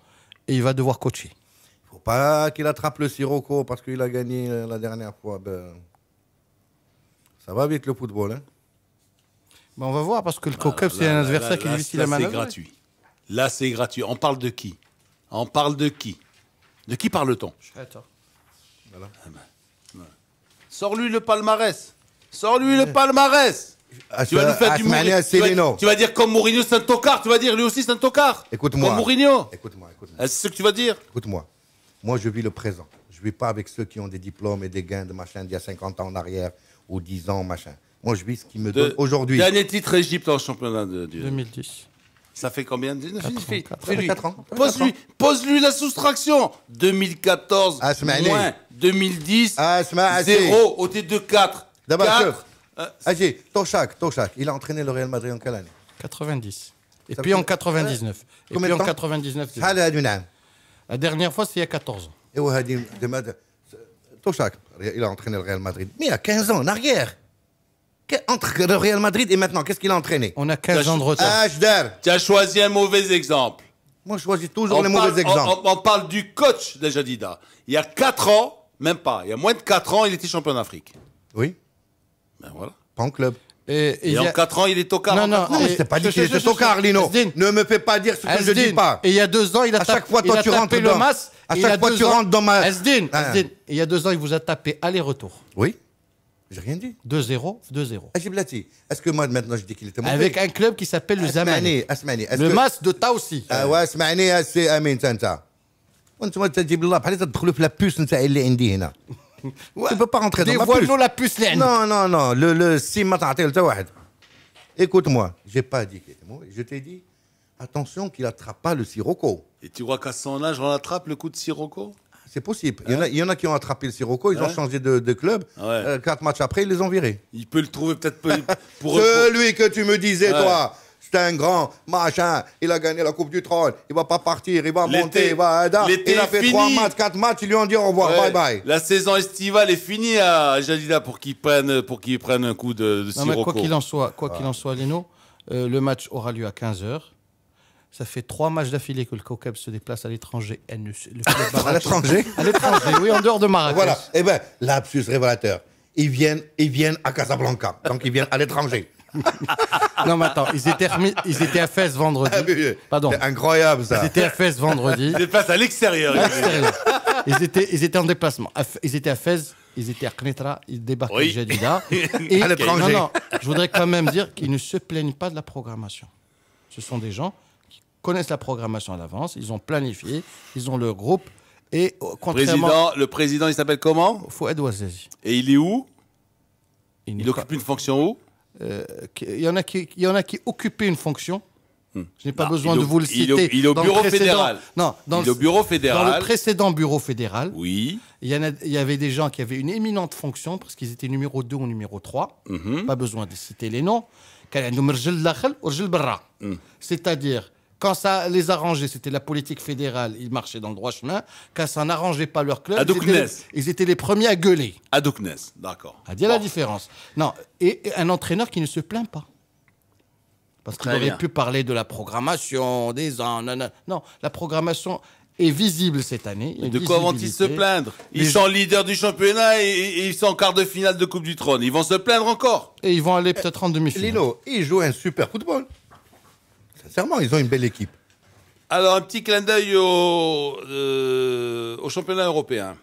et il va devoir coacher. Faut pas qu'il attrape le Sirocco parce qu'il a gagné la dernière fois. Ben, ça va vite le football, hein. Bah, on va voir parce que le Kokeb, c'est Là, un adversaire qui là, est difficile là, à c'est manœuvrer. gratuit. Là, c'est gratuit. On parle de qui? On parle de qui? De qui parle-t-on? Attends. Sors-lui le palmarès. Sors-lui le palmarès. Tu vas nous faire du Mourinho. Tu vas dire comme Mourinho, c'est un tocard. Tu vas dire lui aussi, c'est un tocard. Écoute-moi. Comme Mourinho. Écoute-moi. C'est ce que tu vas dire. Écoute-moi. Moi, je vis le présent. Je ne vis pas avec ceux qui ont des diplômes et des gains de machin d'il y a 50 ans en arrière ou 10 ans, machin. Moi, je vis ce qui me donne aujourd'hui. Dernier titre Égypte en championnat de 2010. Ça fait combien de 4 ans. Pose-lui la soustraction. 2014 moins 2010. 0 au titre de 4. D'abord, Agé, Toshak, il a entraîné le Real Madrid en quelle année? 90. Et puis en 99. Et puis en 99. La dernière fois, c'est il y a 14 ans. Toshak, il a entraîné le Real Madrid. Mais il y a 15 ans en arrière. Entre le Real Madrid et maintenant, qu'est-ce qu'il a entraîné? On a 15 ans de retard. Tu as choisi un mauvais exemple. Moi, je choisis toujours les mauvais exemples. On parle du coach de Jadida. Il y a 4 ans, même pas, il y a moins de 4 ans, il était champion d'Afrique. Oui. Ben voilà. Pas en club. Et en 4 ans, il est tocard. Non, mais c'est pas dit qu'il était tocard, Lino. Ne me fais pas dire ce que je dis pas. Et il y a 2 ans, il a tapé le masque. À chaque fois, tu rentres dans ma... Asdin, il y a 2 ans, il vous a tapé aller-retour. Oui. J'ai rien dit. 2-0, 2-0. Ajiblati, est-ce que moi maintenant je dis qu'il était mauvais? Avec un club qui s'appelle le Zamani. Le masque de Taoussi. Ouais, اسمعني سي امين انت. وانتم تجيب الله بحال تدخلوا في لا بوس نتاع اللي عندي هنا. Tu peux pas rentrer dans ma puce. Dévoile-nous la puce اللي عندك. Non, le sim ما تعطيه لتا واحد. Écoute-moi, j'ai pas dit qu'il était mauvais. Je t'ai dit attention qu'il attrape pas le Sirocco. Et tu crois qu'à son âge, on attrape le coup de Sirocco? C'est possible. Il y en a qui ont attrapé le Sirocco, ils ont changé de club. 4 matchs après, ils les ont virés. Il peut le trouver peut-être pour... Celui que tu me disais, toi, c'est un grand machin, il a gagné la Coupe du Trône, il va pas partir, il va monter, il va... Il a fait 3 matchs, 4 matchs, ils lui ont dit au revoir, bye bye. La saison estivale est finie à Jadida pour qu'il prenne un coup de Sirocco. Mais quoi qu'il en soit, Lino, le match aura lieu à 15h. Ça fait 3 matchs d'affilée que le Kokeb se déplace à l'étranger. À l'étranger? À l'étranger, oui, en dehors de Marrakech. Voilà. Eh bien, lapsus révélateur. Ils viennent à Casablanca. Donc, ils viennent à l'étranger. Non, mais attends, ils étaient à Fès vendredi. Pardon. C'est incroyable, ça. Ils étaient à Fès vendredi. Ils se déplacent à l'extérieur. Ils étaient en déplacement. Ils étaient à Fès, ils étaient à Knetra, ils débarquent à Jadida. À l'étranger. Non, je voudrais quand même dire qu'ils ne se plaignent pas de la programmation. Ce sont des gens connaissent la programmation à l'avance, ils ont planifié, ils ont leur groupe et contrairement... Le président, il s'appelle comment? Fouad Ouazzezi. Et il est où? Il occupe une fonction où? Il y en a qui occupaient une fonction. Je n'ai pas besoin de vous le citer. Il est au bureau fédéral. Non, il est au bureau fédéral. Dans le précédent bureau fédéral, oui. Il y avait des gens qui avaient une éminente fonction parce qu'ils étaient numéro 2 ou numéro 3. Pas besoin de citer les noms. C'est-à-dire... Quand ça les arrangeait, c'était la politique fédérale, ils marchaient dans le droit chemin. Quand ça n'arrangeait pas leur club, ils étaient les premiers à gueuler. À Douknès, d'accord. À dire la différence. Non, et un entraîneur qui ne se plaint pas. Parce qu'il aurait pu parler de la programmation, des ans, non, la programmation est visible cette année. De quoi vont-ils se plaindre? Ils sont leaders du championnat et ils sont en quart de finale de Coupe du Trône. Ils vont se plaindre encore. Et ils vont aller peut-être en demi-finale. Lino, ils jouent un super football. Sincèrement, ils ont une belle équipe. Alors, un petit clin d'œil au championnat européen.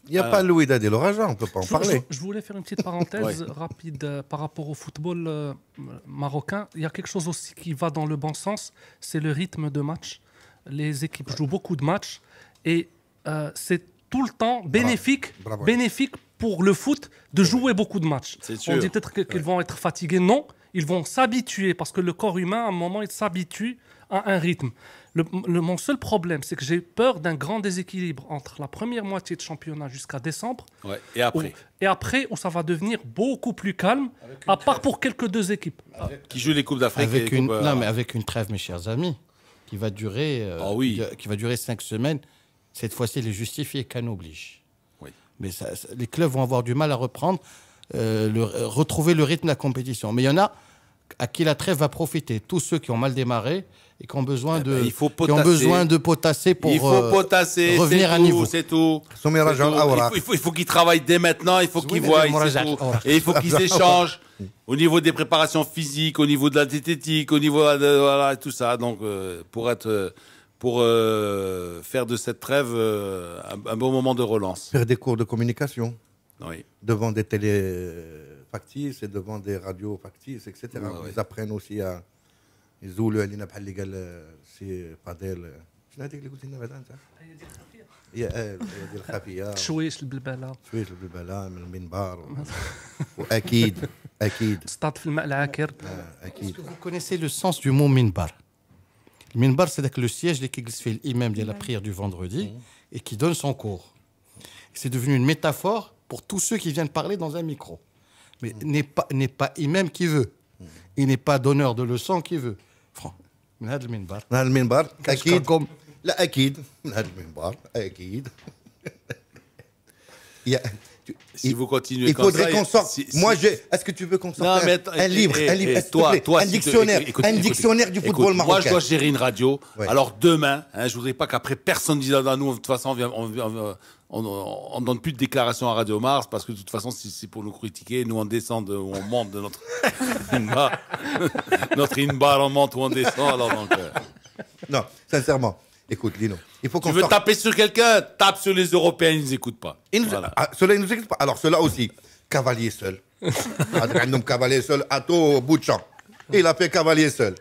Il n'y a pas Louis Dadé l'Orageant, on ne peut pas en parler. Je voulais faire une petite parenthèse rapide par rapport au football marocain. Il y a quelque chose aussi qui va dans le bon sens, c'est le rythme de match. Les équipes jouent beaucoup de matchs et c'est tout le temps bénéfique pour le foot de jouer beaucoup de matchs. On dit peut-être qu'ils vont être fatigués. Non, ils vont s'habituer parce que le corps humain, à un moment, il s'habitue à un rythme. Mon seul problème, c'est que j'ai peur d'un grand déséquilibre entre la première moitié de championnat jusqu'à décembre et après où ça va devenir beaucoup plus calme, à part pour quelques 2 équipes. Qui jouent les Coupes d'Afrique. Non, mais avec une trêve, mes chers amis, qui va durer 5 semaines. Cette fois-ci, elle est justifiée, Cannes oblige. Oui. Mais les clubs vont avoir du mal à reprendre, retrouver le rythme de la compétition. Mais il y en a à qui la trêve va profiter. Tous ceux qui ont mal démarré et qui ont besoin de potasser pour revenir à niveau. C'est tout. Il faut qu'ils travaillent dès maintenant, il faut qu'ils voient. Et il faut qu'ils échangent au niveau des préparations physiques, au niveau de la diététique, au niveau de tout ça. Donc, pour faire de cette trêve un bon moment de relance. Faire des cours de communication. Oui. devant des télés factices et devant des radios factices, etc. Ouais. Ils apprennent aussi à... يزولوا علينا بحال اللي قال سي فاضل شنو هذيك اللي قلت لنا بعدا انت؟ هي ديال الخفيه تشويش البلبله شويه بالبلا من المنبر واكيد اكيد تصطاد في الماء العاكر. Est-ce اكيد que vous connaissez le sens du mot minbar? Le minbar, c'est le siège qui fait l'imam de la prière du vendredi et qui donne son cours. C'est devenu une métaphore pour tous ceux qui viennent parler dans un micro. Mais n'est pas imam qui veut. Il n'est pas donneur de leçons qui veut. من هذا المنبر من هذا المنبر اكيد كنشكركم. لا اكيد من هذا المنبر اكيد Si vous continuez il comme faudrait ça, qu'on sorte. si- Moi, si- est-ce que tu veux qu'on Non, sorte mais un livre, s'il te plaît, un si dictionnaire, écoute, un écoute, dictionnaire du écoute, football Moi, je marocain. dois gérer une radio. Ouais. Alors demain, je voudrais pas qu'après personne dise à nous, de toute façon, on donne plus de déclarations à Radio Mars parce que de toute façon, si c'est pour nous critiquer, nous on descend ou on monte de notre inbar, notre inbar, on monte ou on descend. Alors donc, Non, sincèrement. Écoute, Lino, il faut qu'on tu veux sorte. taper sur quelqu'un, tape sur les Européens, ils nous écoutent pas. Voilà. Ceux-là, ils nous écoutent pas. Alors, ceux-là aussi, cavalier seul. Un homme cavalier seul, Atto, bout de champ. Il a fait cavalier seul.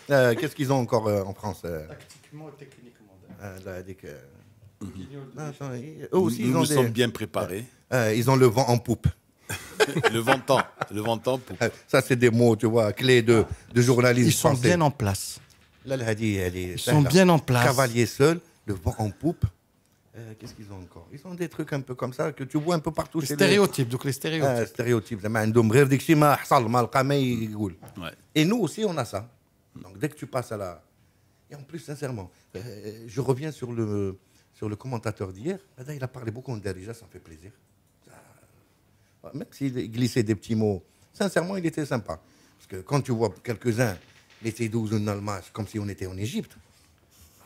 Qu'est-ce qu'ils ont encore en France Tactiquement et techniquement. là, attends, eux aussi, Nous ils ont nous sommes bien préparés. ils ont le vent en poupe. le ventant. Ça, c'est des mots, tu vois, clés de journalisme Ils sont français. bien en place. Là, ils sont bien en place. Cavalier seul, le vent en poupe. Qu'est-ce qu'ils ont encore? Ils ont des trucs un peu comme ça que tu vois un peu partout Les chez stéréotypes, donc les stéréotypes. stéréotypes. زعما عندهم غير ديك الشيء ما حصل ما لقى ما يقول. Ouais. Et nous aussi, on a ça. Donc, dès que tu passes à la... Et en plus, sincèrement, je reviens sur le commentateur d'hier. Là, il a parlé beaucoup en Darija, ça me fait plaisir. Même s'il glissait des petits mots, sincèrement, il était sympa. Parce que quand tu vois quelques-uns, les T12 ou Nalmas, comme si on était en Égypte,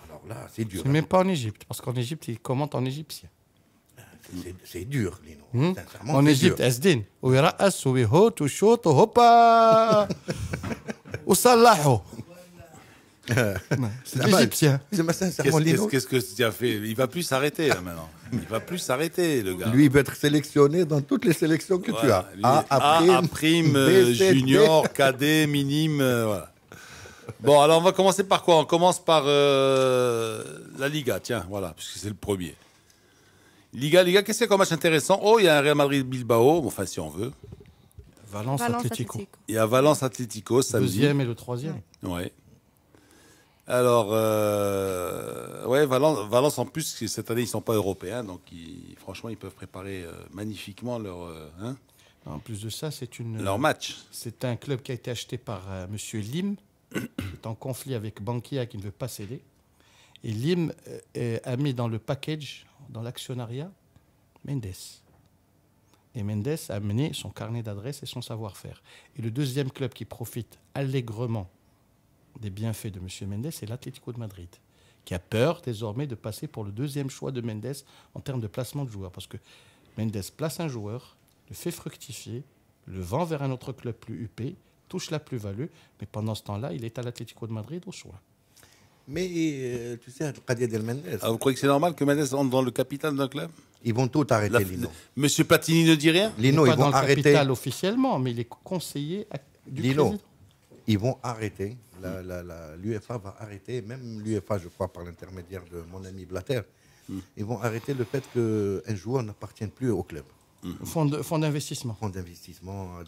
alors là, c'est dur. C'est même pas en Égypte, parce qu'en Égypte, ils commentent en égyptien. C'est dur, Lino. Sincèrement, En c'est Égypte, dur. أسدين ويرقص ويهوت وشوط وهوبا وصلحوا. C'est l'égyptien. Sincèrement, Lino, Qu'est-ce que tu as fait? Il va plus s'arrêter là maintenant. Il va plus s'arrêter, le gars. lui, il veut être sélectionné dans toutes les sélections que tu as. Lui, A, prime, B, C, D. junior, cadet, minime. Voilà. Bon, alors on va commencer par quoi? On commence par la Liga, tiens, voilà, puisque c'est le premier. Liga, qu'est-ce qu'il y a comme match intéressant? Oh, il y a un Real Madrid-Bilbao, enfin si on veut. Valence Atlético. Il y a Valence-Atlético samedi. Deuxième et le troisième. Ouais. Alors, ouais, Valence en plus, cette année, ils ne sont pas européens, donc franchement, ils peuvent préparer magnifiquement En plus de ça, leur match. C'est un club qui a été acheté par Monsieur Lim, qui est en conflit avec Bankia qui ne veut pas céder. Et Lim a mis dans le package, dans l'actionnariat, Mendes. Et Mendes a amené son carnet d'adresses et son savoir-faire. Et le deuxième club qui profite allègrement des bienfaits de M. Mendes, c'est l'Atlético de Madrid, qui a peur désormais de passer pour le deuxième choix de Mendes en termes de placement de joueurs. Parce que Mendes place un joueur, le fait fructifier, le vend vers un autre club plus huppé, touche la plus-value, mais pendant ce temps-là, il est à l'Atlético de Madrid au choix. Mais tu sais, Qadia Del Mendes, Ah, vous croyez que c'est normal que Mendes entre dans le capital d'un club? ils vont tout arrêter, Lino. Monsieur Platini ne dit rien? Lino, il ils n'est pas vont dans le arrêter. capital officiellement, mais il est conseiller du Lino, président. ils vont arrêter. L'UEFA va arrêter, même l'UEFA, je crois, par l'intermédiaire de mon ami Blatter, ils vont arrêter le fait qu'un joueur n'appartient plus au club. Fonds d'investissement. Fonds d'investissement.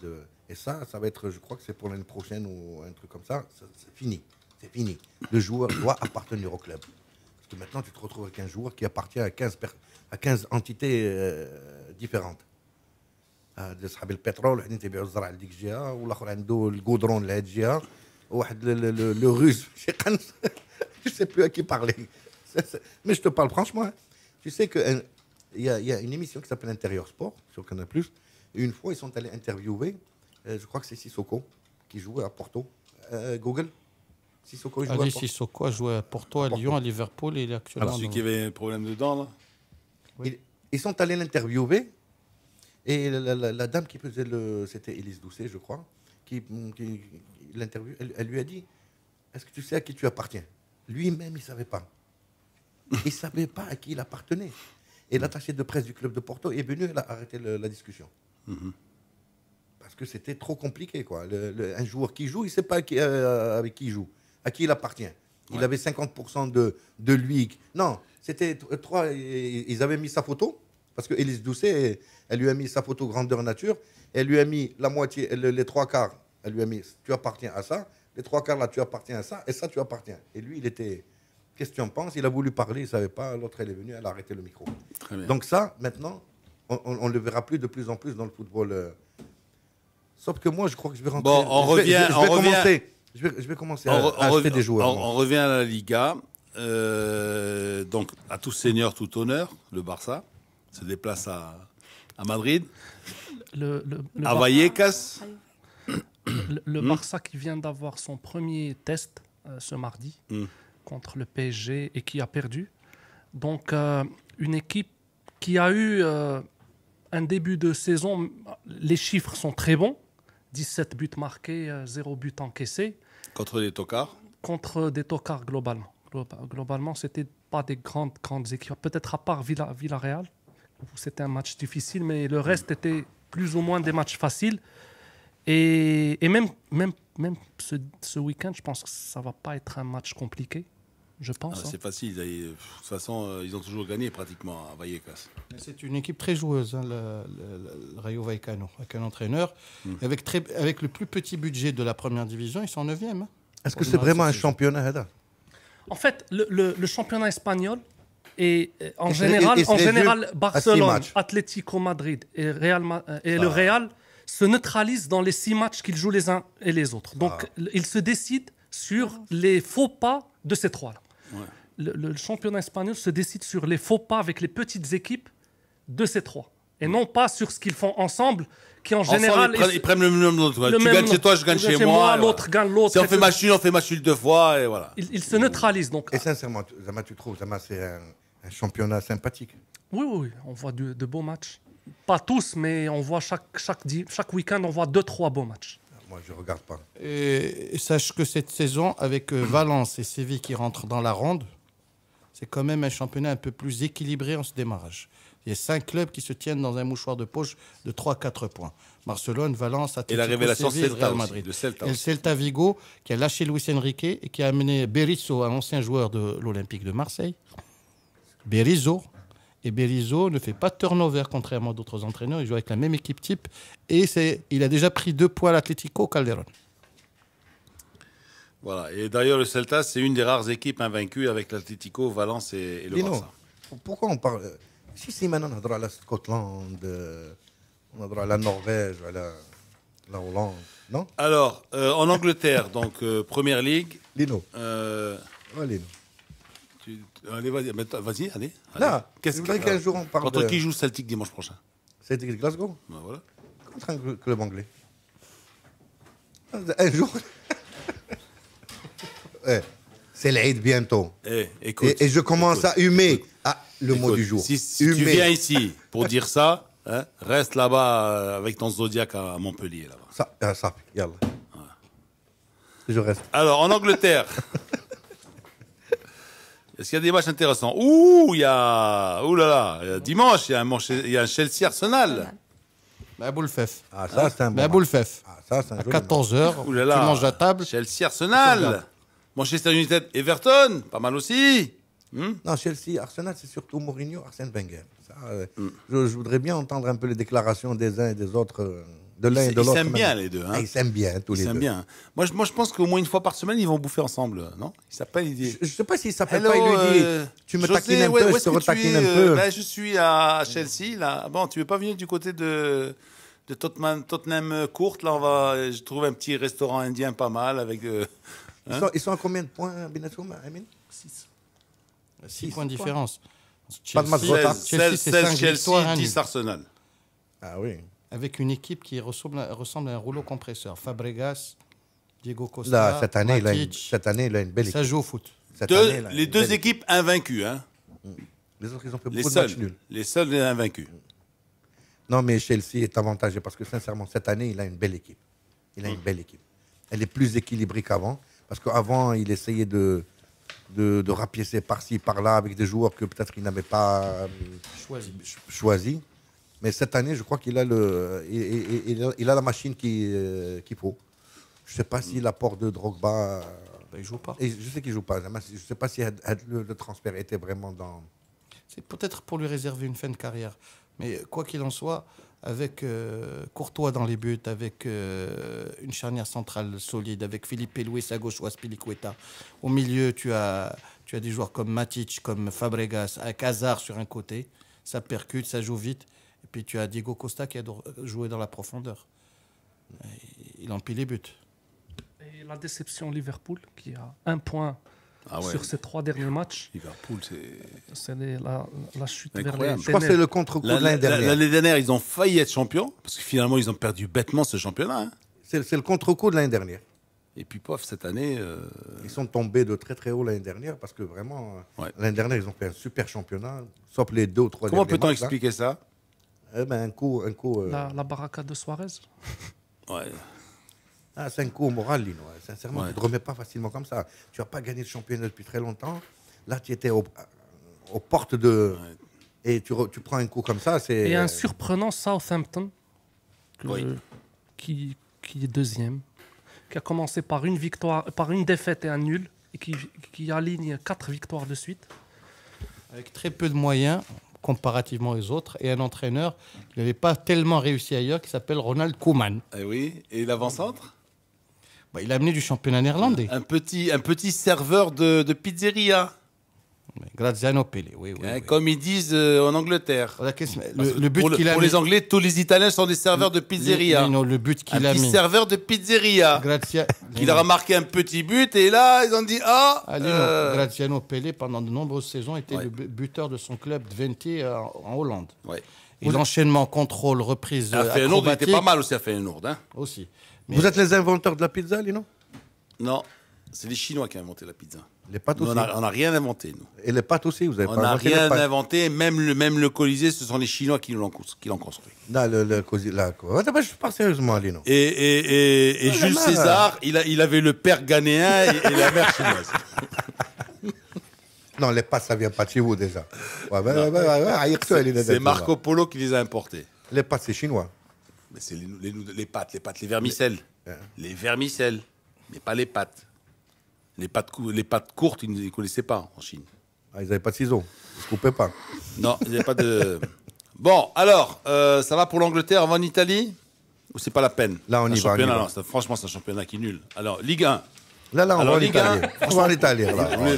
Et ça va être, je crois que c'est pour l'année prochaine ou un truc comme ça, c'est fini. C'est fini. Le joueur doit appartenir au club. Parce que maintenant, tu te retrouves avec un joueur qui appartient à 15 entités différentes. اللي صاحب البترول وحدين تيبيعوا الزرع لديك الجهه والاخر عنده الكودرون لهاد الجهه وواحد لو روس شي قنص je sais plus à qui parler mais je te parle franchement hein. Tu sais que il y a une émission qui s'appelle Intérieur Sport sur Canal+. Et une fois ils sont allés interviewer je crois que c'est Sissoko qui jouait à Porto Google Sissoko jouait à Ali Porto. Sissoko a joué à Porto, à Lyon, à Liverpool et il est actuellement Celui qui avait un problème dedans, là. Ils sont allés l'interviewer et la dame qui faisait c'était Élise Doucet, je crois, qui l'interview, elle lui a dit est-ce que tu sais à qui tu appartiens? Lui-même, il ne savait pas. Il ne savait pas à qui il appartenait. Et l'attaché de presse du club de Porto est venu, elle a arrêté la discussion. Parce que c'était trop compliqué, quoi. Un joueur qui joue, il ne sait pas avec qui il joue, à qui il appartient. Il avait 50% de lui. Non, c'était 3. Ils avaient mis sa photo, parce que Élise Doucet, elle lui a mis sa photo grandeur nature. Elle lui a mis la moitié, les 3/4. Elle lui a mis, tu appartiens à ça. Les 3/4 là, tu appartiens à ça. Et ça, tu appartiens. Et lui, il était, qu'est-ce que tu en penses? Il a voulu parler, il ne savait pas. L'autre, elle est venue, elle a arrêté le micro. Très bien. Donc ça, maintenant, on ne le verra plus de plus en plus dans le football. Sauf que moi, je crois que je vais rentrer. Bon, on revient. Je vais commencer à acheter des joueurs. On revient à la Liga. Donc, à tout seigneur, tout honneur, le Barça se déplace à Madrid. À Vallecas. Le Barça qui vient d'avoir son premier test ce mardi contre le PSG et qui a perdu. Donc, une équipe qui a eu un début de saison, les chiffres sont très bons. 17 buts marqués, 0 but encaissé. Contre des tocards. Contre des tocards, globalement. Globalement, ce n'était pas des grandes équipes. Peut-être à part Villarreal, où c'était un match difficile, mais le reste était plus ou moins des matchs faciles. Et même ce week-end, je pense que ça ne va pas être un match compliqué. Je pense. C'est facile. De toute façon, ils ont toujours gagné pratiquement à Vallecas. C'est une équipe très joueuse, hein, le Rayo Vallecano, avec un entraîneur. Avec le plus petit budget de la première division, ils sont 9e. Hein. Est-ce que c'est vraiment un championnat, Heda? En fait, le championnat espagnol est en général Barcelone, Atlético Madrid et le Real se neutralisent dans les 6 matchs qu'ils jouent les uns et les autres. Donc, ils se décident sur les faux pas de ces 3-là. Ouais. Le championnat espagnol se décide sur les faux pas avec les petites équipes de ces 3. Et non pas sur ce qu'ils font ensemble, qui en général... Ils prennent le même nom. Tu gagnes chez toi, je gagne chez moi. L'autre gagne l'autre. Si on fait match nul, on fait match nul 2 fois. Et voilà. Ils se neutralisent. Donc. Et sincèrement, Zama, tu trouves Zama, c'est un championnat sympathique? Oui. On voit de beaux matchs. Pas tous, mais on voit chaque week-end, on voit 2-3 beaux matchs. Moi, je ne regarde pas. Et sache que cette saison, avec Valence et Séville qui rentrent dans la ronde, c'est quand même un championnat un peu plus équilibré en ce démarrage. Il y a 5 clubs qui se tiennent dans un mouchoir de poche de 3-4 points. Barcelone, Valence, Atlético, et la révélation Séville, Celta Real aussi, Madrid. le Celta et le Celta Vigo, qui a lâché Luis Enrique et qui a amené Berizzo, un ancien joueur de l'Olympique de Marseille. Berizzo. Et Berizzo ne fait pas de turnover, contrairement à d'autres entraîneurs. Il joue avec la même équipe type. Et il a déjà pris 2 points à l'Atlético Calderón. Voilà. Et d'ailleurs, le Celta, c'est une des rares équipes invaincues avec l'Atlético, Valence et le Barça. Pourquoi on parle... Si maintenant on a droit à la Scotland, on a droit à la Norvège, à la Hollande, non? Alors, en Angleterre, donc Première Ligue... Lino. Lino. Allez, vas-y, allez. Non, qu'est-ce qu'un jour on parle contre qui joue Celtic dimanche prochain? Celtic Glasgow. Ben voilà. Contre un club anglais. Un jour. C'est l'Aïd bientôt. Écoute, et je commence à humer le mot du jour. Si tu viens ici pour dire ça, hein, reste là-bas avec ton Zodiac à Montpellier. Là-bas. Ça, yallah. Je reste. Alors, en Angleterre... Est-ce qu'il y a des matchs intéressants? Ouh là là, dimanche, il y a un Chelsea-Arsenal. Boulfef. Ça, c'est un bon Boulfef. Ça, c'est un à 14h, tu là, manges à table. Chelsea-Arsenal. Manchester United-Everton, pas mal aussi. Non, Chelsea-Arsenal, c'est surtout Mourinho, Arsène Wenger. Ça, je voudrais bien entendre un peu les déclarations des uns et des autres, de l'un et de l'autre. Ils s'aiment bien, les deux. Hein. Ils s'aiment bien, tous les deux. Bien. Moi, je pense qu'au moins une fois par semaine, ils vont bouffer ensemble, non? Ils s'appellent. Je ne sais pas s'il s'appelle pas, il lui dit tu me taquines un peu, je te retaquine un peu. Je suis à Chelsea, là. Bon, tu veux pas venir du côté de Tottenham Court, là, je trouve un petit restaurant indien pas mal avec. Ils sont à combien de points, Benatoum, Amin? 6 points de différence. Pas de match retard. 16 Chelsea, 10 Arsenal. Ah oui. Avec une équipe qui ressemble à un rouleau compresseur. Fabregas, Diego Costa, Là, cette année, il a une belle équipe. Ça joue au foot. Les deux équipes invaincues. Hein. Les autres, ils ont fait beaucoup de matchs nuls. Les seuls invaincus. Non, mais Chelsea est avantagé parce que, sincèrement, cette année, il a une belle équipe. Il a une belle équipe. Elle est plus équilibrée qu'avant. Parce qu'avant, il essayait de de rapiécer par-ci, par-là, avec des joueurs que peut-être il n'avait pas choisi. Mais cette année, je crois qu'il a, il a la machine qu'il faut. Je ne sais pas si l'apport de Drogba... Il ne joue pas. Et je sais qu'il ne joue pas. Je ne sais pas si le transfert était vraiment dans... C'est peut-être pour lui réserver une fin de carrière. Mais quoi qu'il en soit, avec Courtois dans les buts, avec une charnière centrale solide, avec Philippe Luis à gauche ou Aspilicueta. Au milieu, tu as des joueurs comme Matic, comme Fabregas, avec Hazard sur un côté. Ça percute, ça joue vite. Et puis tu as Diego Costa qui a joué dans la profondeur. Il empile les buts. Et la déception Liverpool, qui a 1 point sur ses 3 derniers matchs. Liverpool, c'est la chute vers les incroyable. Je crois que c'est le contre-coup de l'année dernière. L'année dernière, ils ont failli être champions, parce que finalement, ils ont perdu bêtement ce championnat. Hein. C'est le contre-coup de l'année dernière. Et puis, pof, cette année... Ils sont tombés de très très haut l'année dernière, parce que vraiment, l'année dernière, ils ont fait un super championnat, sauf les 2 ou 3 Comment derniers peut-on matchs, expliquer ça? Un coup... La baraka de Suarez. Ouais. Ah, c'est un coup au moral, Lino. Sincèrement, tu ne te remets pas facilement comme ça. Tu n'as pas gagné le championnat depuis très longtemps. Là, tu étais aux portes de... Et tu prends un coup comme ça, c'est... Et un surprenant Southampton, qui est deuxième, qui a commencé par une défaite et un nul, et qui aligne 4 victoires de suite. Avec très peu de moyens, comparativement aux autres, et un entraîneur qui n'avait pas tellement réussi ailleurs, qui s'appelle Ronald Koeman. Eh oui, et l'avant-centre? Il a amené du championnat néerlandais. Un petit serveur de pizzeria. Graziano Pelle, oui. Comme ils disent en Angleterre. Le but qu'il a pour mis... les Anglais, tous les Italiens sont des serveurs de pizzeria. Non, le but qu'il a Un petit mis... serveur de pizzeria. Qui leur a marqué un petit but et là, ils ont dit Graziano Pelle, pendant de nombreuses saisons, était le buteur de son club Twente en Hollande. Ouais. Et l'enchaînement, contrôle, reprise Feyenoord, il était pas mal aussi à Feyenoord. Hein. Aussi. Vous êtes les inventeurs de la pizza, Lino? Non, c'est les Chinois qui ont inventé la pizza. Les pâtes Nous, aussi. on n'a rien inventé, nous. Et les pâtes aussi, vous avez On pas n'a inventé les rien pâtes. inventé, même le Colisée, ce sont les Chinois qui l'ont construit. Non, je parle sérieusement, Lino. Et Jules César, il avait le père ghanéen et la mère chinoise. Non, les pâtes, ça vient pas de chez vous déjà. C'est Marco Polo qui les a importés. Les pâtes, c'est chinois. Mais c'est les pâtes, les vermicelles. Les vermicelles, mais pas les pâtes. Les pâtes courtes, ils ne les connaissaient pas en Chine. Ah, ils n'avaient pas de ciseaux. Ils ne se coupaient pas. Non, il n'y avait pas de... Bon, alors, ça va pour l'Angleterre, on va en Italie? Ou c'est pas la peine? Là, on y va. Non, franchement, c'est un championnat qui est nul. Alors, Ligue 1. Là, on va en Italie. On va en Italie.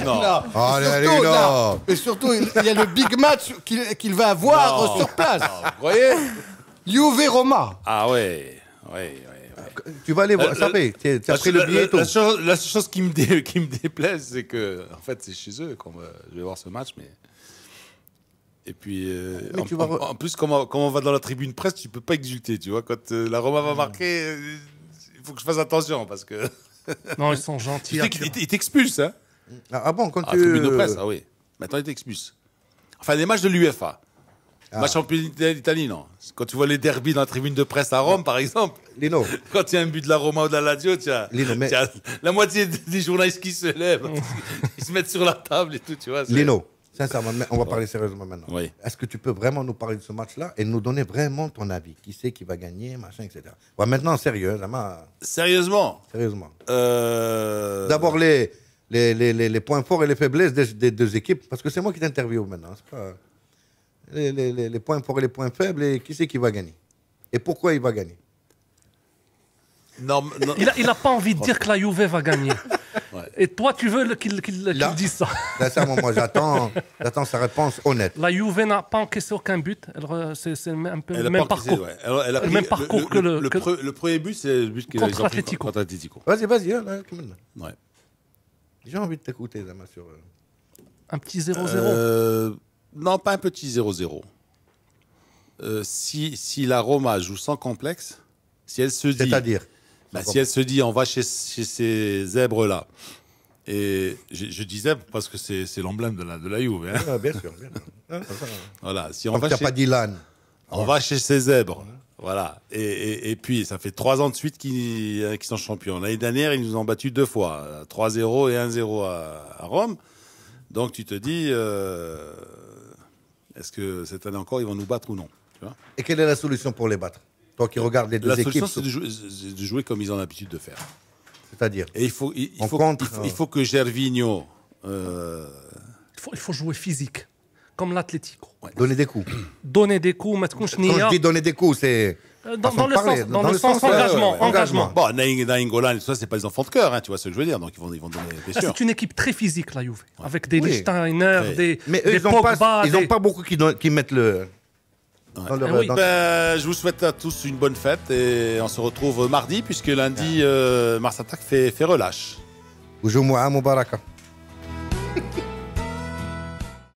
Non. Et surtout, il y a le big match qu'il va avoir sur place. Vous voyez? Juve-Roma. Ah ouais. Tu vas aller voir, ça fait. Tu as pris le billet et tout. La seule chose qui me déplaise, c'est que, en fait, c'est chez eux je vais voir ce match, mais... Et puis, en plus, comme on va dans la tribune presse, tu peux pas exulter, tu vois. Quand la Roma va marquer, il faut que je fasse attention, parce que... Non, ils sont gentils. Tu sais qu'ils t'expulsent, hein. Ah bon, quand tu... Tribune de presse, ah oui. Maintenant, ils t'expulsent. Enfin, les matchs de l'UEFA. Match championnat d'Italie, non. Quand tu vois les derbies dans la tribune de presse à Rome, par exemple, Lino. quand il y a un but de la Roma ou de la Lazio, tu as la moitié des journalistes qui se lèvent, ils se mettent sur la table et tout, tu vois. Lino, sincèrement, on va parler sérieusement maintenant. Oui. Est-ce que tu peux vraiment nous parler de ce match-là et nous donner vraiment ton avis? Qui c'est qui va gagner, machin, etc. Ouais, maintenant, sérieux, Sérieusement. D'abord, les points forts et les faiblesses des 2 équipes, parce que c'est moi qui t'interviewe maintenant. C'est pas... Les points forts et les points faibles, et qui c'est qui va gagner? Et pourquoi il va gagner? Non. Il n'a pas envie de dire que la Juve va gagner. Ouais. Et toi, tu veux qu'il dise ça. Sincèrement, moi, j'attends sa réponse honnête. La Juve n'a pas encaissé aucun but. C'est un peu le même parcours. Ouais. Elle a pris le même parcours que le premier but, c'est le but qu'ils ont pris contre Atletico. Vas-y, Ouais. J'ai envie de t'écouter, Zama, sur... Un petit 0-0. Non, pas un petit 0-0. Si la Roma joue sans complexe, si elle se dit... C'est-à-dire si elle se dit, on va chez ces zèbres-là, et je dis zèbre parce que c'est l'emblème de la Juve. Hein. Ah, bien sûr. Voilà, si on va chez... pas dit l'âne. On va chez ces zèbres. Voilà. Et puis, ça fait 3 ans de suite qu'ils sont champions. L'année dernière, ils nous ont battus 2 fois. 3-0 et 1-0 à Rome. Donc tu te dis, est-ce que cette année encore ils vont nous battre ou non, tu vois? Et quelle est la solution pour les battre? Toi qui regardes les deux La équipes, solution, c'est de jouer comme ils ont l'habitude de faire. c'est-à-dire Et il faut que Gervinho, Il faut jouer physique, comme l'Atlético. donner des coups. Donner des coups, ما تكونش Quand نية. je dis donner des coups, c'est Dans le sens, dans le sens ouais, engagement, ouais, ouais. engagement. bon, Nainggolan et tout ça, c'est pas des enfants de cœur, hein, tu vois ce que je veux dire. Donc ils vont donner des Là, sûr. c'est une équipe très physique, la Juve, avec des Oui. Lichtsteiner, Oui. des, Mais eux, des ils n'ont Pogba, pas, ils ont des- pas beaucoup qui mettent le. Dans leur, Ah oui. dans- Je vous souhaite à tous une bonne fête et on se retrouve mardi puisque lundi Mars Attack fait relâche. وجمعة مباركة.